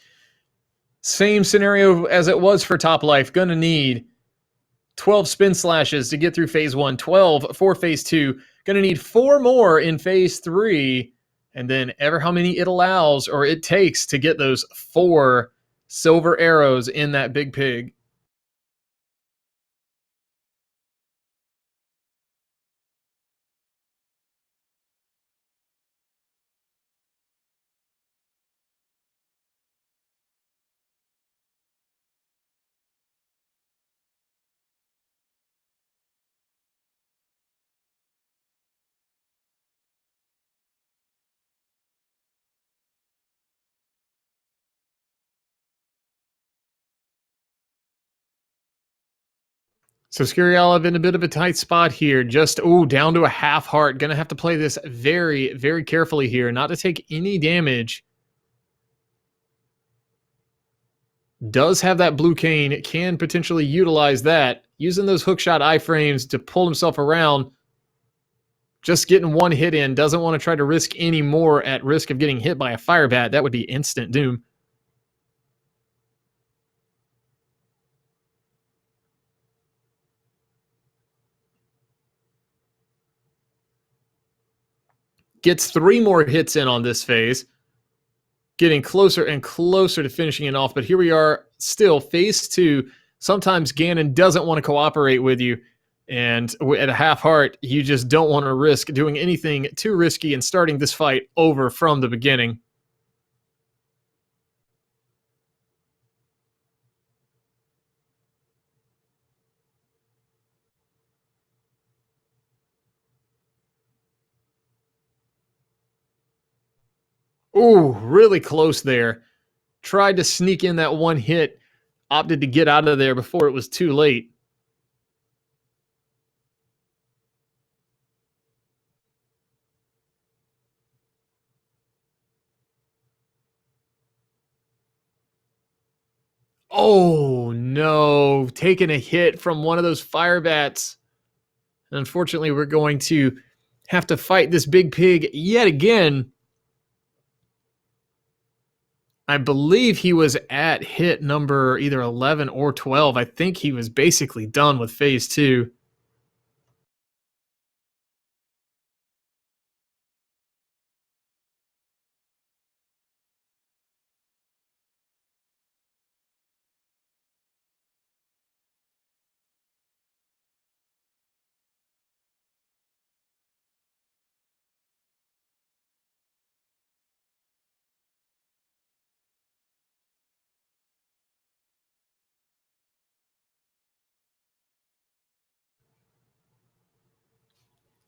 A: Same scenario as it was for Top Life. Gonna need 12 spin slashes to get through phase 1, 12 for phase 2. Gonna need 4 more in phase 3, and then ever how many it allows or it takes to get those 4 silver arrows in that Big Pig. So Scaryolive in a bit of a tight spot here. Just, down to a half heart. Gonna have to play this very, very carefully here, not to take any damage. Does have that blue cane, can potentially utilize that. Using those hookshot iframes to pull himself around. Just getting 1 hit in. Doesn't want to try to risk any more at risk of getting hit by a fire bat. That would be instant doom. Gets 3 more hits in on this phase. Getting closer and closer to finishing it off. But here we are, still phase 2. Sometimes Ganon doesn't want to cooperate with you. And at a half heart, you just don't want to risk doing anything too risky and starting this fight over from the beginning. Ooh, really close there. Tried to sneak in that 1 hit. Opted to get out of there before it was too late. Oh, no. Taking a hit from one of those fire bats. Unfortunately, we're going to have to fight this Big Pig yet again. I believe he was at hit number either 11 or 12. I think he was basically done with phase 2.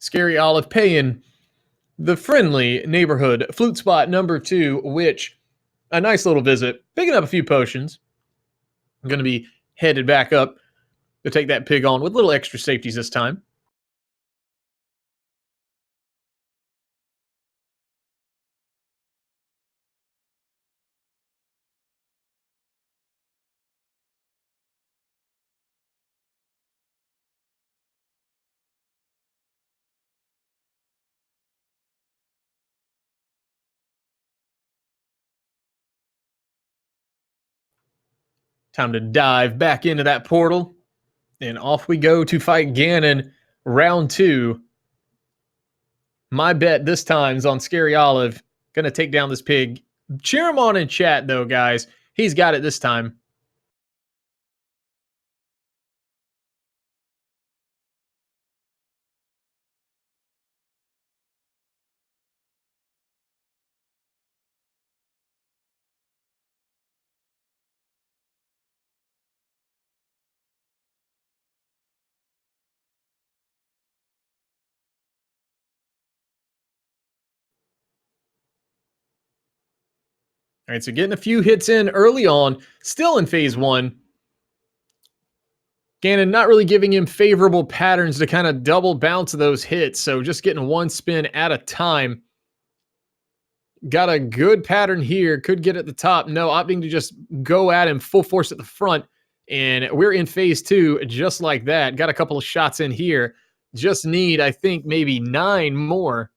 A: Scaryolive paying the friendly neighborhood flute spot number 2, which a nice little visit, picking up a few potions. I'm going to be headed back up to take that pig on with little extra safeties this time. Time to dive back into that portal. And off we go to fight Ganon, round 2. My bet this time's on Scaryolive. Gonna take down this pig. Cheer him on in chat, though, guys. He's got it this time. All right, so getting a few hits in early on, still in phase 1. Ganon not really giving him favorable patterns to kind of double bounce those hits, so just getting one spin at a time. Got a good pattern here, could get at the top. No, opting to just go at him full force at the front, and we're in phase 2 just like that. Got a couple of shots in here. Just need, I think, maybe 9 more.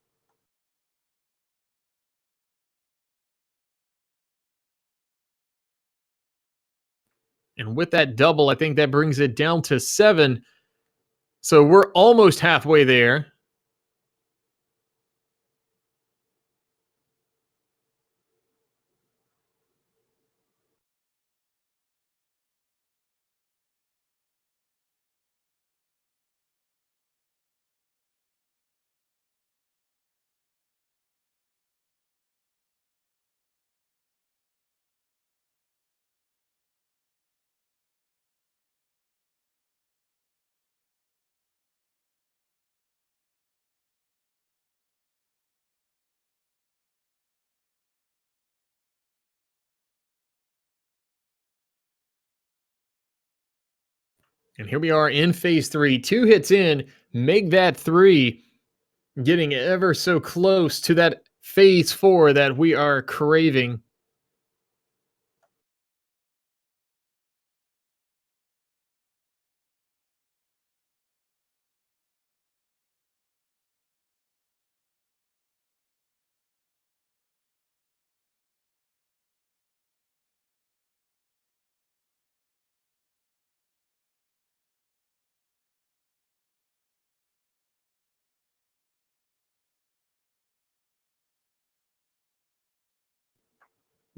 A: And with that double, I think that brings it down to 7. So we're almost halfway there. And here we are in phase 3. 2 hits in, make that 3. Getting ever so close to that phase 4 that we are craving.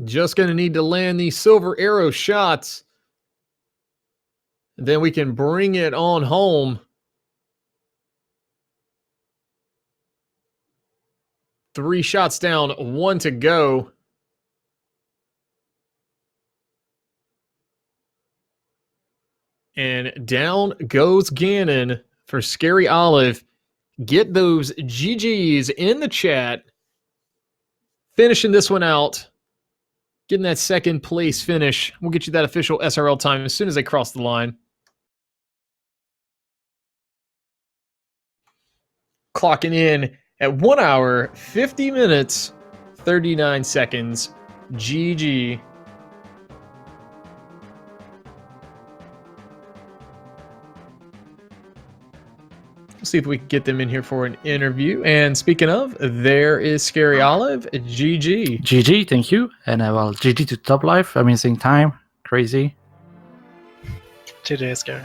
A: Just going to need to land these silver arrow shots. Then we can bring it on home. 3 shots down, 1 to go. And down goes Ganon for Scaryolive. Get those GGs in the chat. Finishing this one out. Getting that second place finish. We'll get you that official SRL time as soon as they cross the line. Clocking in at 1 hour, 50 minutes, 39 seconds. GG. See if we can get them in here for an interview. And speaking of, there is Scaryolive. GG.
C: GG, thank you. And well, GG to topplife. Amazing time. Crazy.
B: GG, Scary.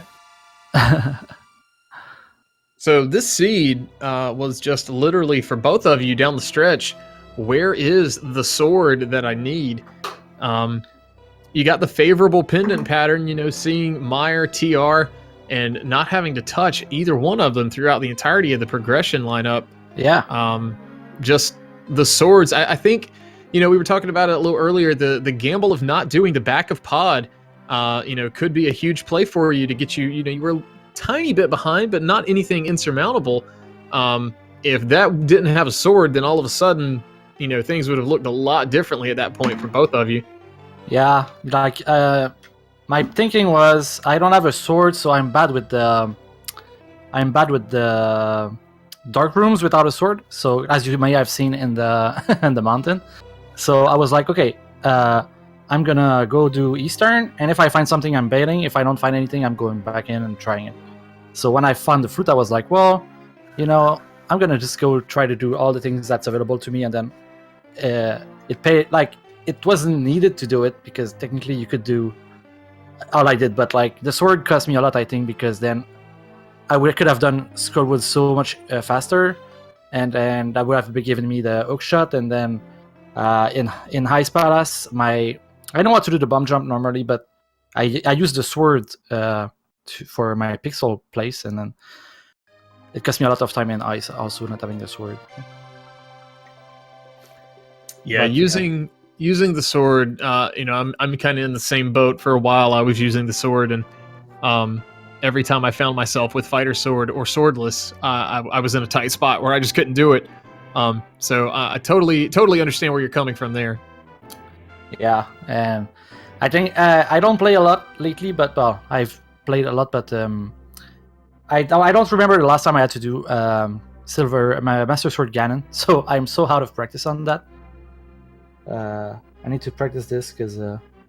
A: So this seed was just literally for both of you down the stretch. Where is the sword that I need? You got the favorable pendant pattern, you know, seeing Meyer, TR, and not having to touch either one of them throughout the entirety of the progression lineup.
C: Yeah.
A: Just the swords. I think, you know, we were talking about it a little earlier. The gamble of not doing the back of pod, you know, could be a huge play for you to get you. You know, you were a tiny bit behind, but not anything insurmountable. If that didn't have a sword, then all of a sudden, you know, things would have looked a lot differently at that point for both of you.
C: Yeah, like my thinking was I don't have a sword, so I'm bad with the dark rooms without a sword. So as you may have seen in the in the mountain, so I was like, okay, I'm gonna go do Eastern, and if I find something, I'm baiting. If I don't find anything, I'm going back in and trying it. So when I found the fruit, I was like, well, I'm gonna just go try to do all the things that's available to me, and then it wasn't needed to do it because technically you could do all I did, but like the sword cost me a lot, I think, because then could have done Skullwood so much faster, and that would have been giving me the hook shot, and then in High Palace, I know how to do the bomb jump normally, but I use the sword for my pixel place, and then it cost me a lot of time in ice also not having the sword.
A: Yeah, but, using the sword, I'm kind of in the same boat. For a while I was using the sword, and every time I found myself with fighter sword or swordless, I was in a tight spot where I just couldn't do it. So I totally understand where you're coming from there.
C: Yeah, and I think I don't play a lot lately, but well, I've played a lot, but I don't remember the last time I had to do silver my Master Sword Ganon, so I'm so out of practice on that. I need to practice this because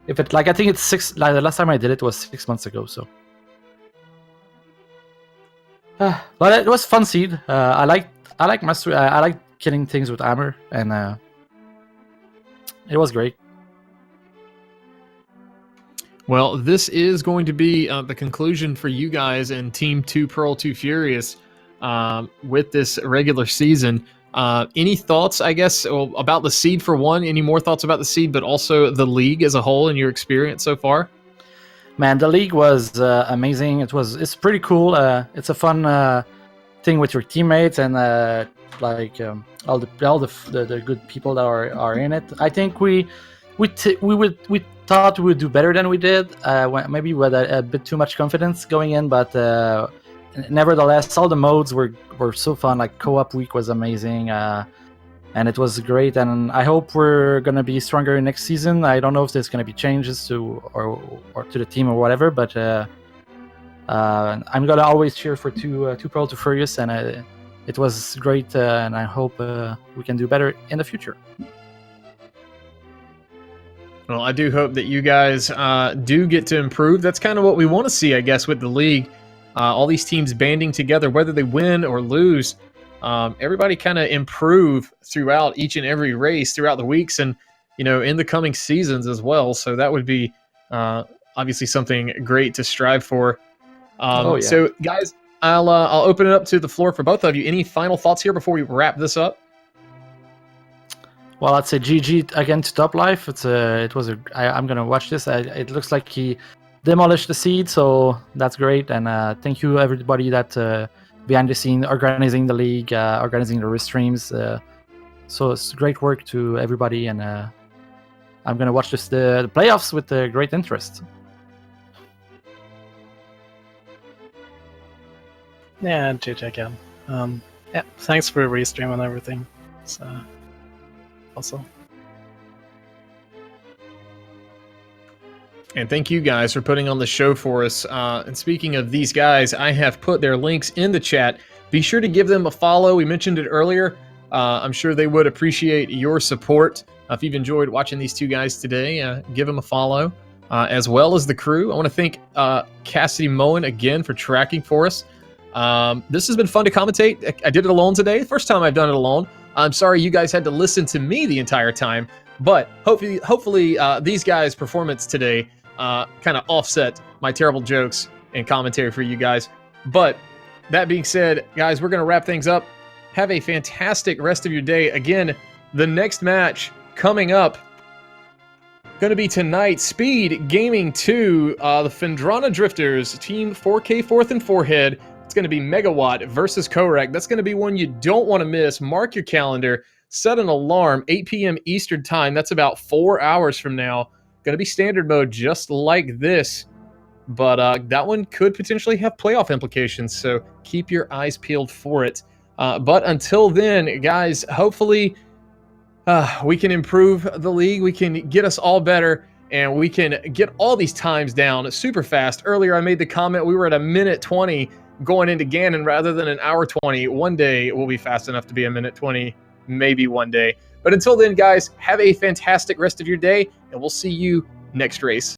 C: if it I think it's the last time I did it was 6 months ago, so. But it was fun seed. I like master. I like killing things with hammer, and it was great.
A: Well, this is going to be the conclusion for you guys and Team 2 Pearl 2 Furious with this regular season. Any thoughts, I guess, about the seed for one? Any more thoughts about the seed, but also the league as a whole in your experience so far?
C: Man, the league was amazing. It's pretty cool. It's a fun thing with your teammates and all the good people that are in it. I think we thought we would do better than we did. Maybe we had a bit too much confidence going in, but nevertheless, all the modes were so fun. Like co-op week was amazing, and it was great. And I hope we're gonna be stronger next season. I don't know if there's gonna be changes to or to the team or whatever, but I'm gonna always cheer for two Pearl 2 Furious, and it was great. And I hope we can do better in the future.
A: Well, I do hope that you guys do get to improve. That's kind of what we want to see, I guess, with the league. All these teams banding together, whether they win or lose. Everybody kind of improve throughout each and every race throughout the weeks and, in the coming seasons as well. So that would be obviously something great to strive for. Yeah. So, guys, I'll open it up to the floor for both of you. Any final thoughts here before we wrap this up?
C: Well, I'd say GG again to topplife. I'm gonna watch this. It looks like he demolished the seed, so that's great. And thank you everybody that behind the scene organizing the league, organizing the streams. So it's great work to everybody, and I'm gonna watch the playoffs with great interest.
B: Yeah, GG again. Yeah, thanks for the restream and everything. So. Also.
A: And thank you guys for putting on the show for us. And speaking of these guys, I have put their links in the chat. Be sure to give them a follow. We mentioned it earlier. I'm sure they would appreciate your support. If you've enjoyed watching these two guys today, give them a follow, as well as the crew. I want to thank Cassidy Moen again for tracking for us. This has been fun to commentate. I did it alone today. First time I've done it alone. I'm sorry you guys had to listen to me the entire time, but hopefully these guys' performance today kind of offset my terrible jokes and commentary for you guys. But that being said, guys, we're going to wrap things up. Have a fantastic rest of your day. Again, the next match coming up going to be tonight, Speed Gaming 2, the Fendrana Drifters, Team 4K 4th and Forehead. It's going to be Megawatt versus Korek. That's going to be one you don't want to miss. Mark your calendar. Set an alarm, 8 p.m. Eastern Time. That's about 4 hours from now. Going to be standard mode just like this. But that one could potentially have playoff implications, so keep your eyes peeled for it. But until then, guys, hopefully we can improve the league. We can get us all better. and we can get all these times down super fast. Earlier, I made the comment we were at a minute 20 going into Ganon rather than an hour 20. One day we'll be fast enough to be a minute 20, maybe one day. But until then, guys, have a fantastic rest of your day, and we'll see you next race.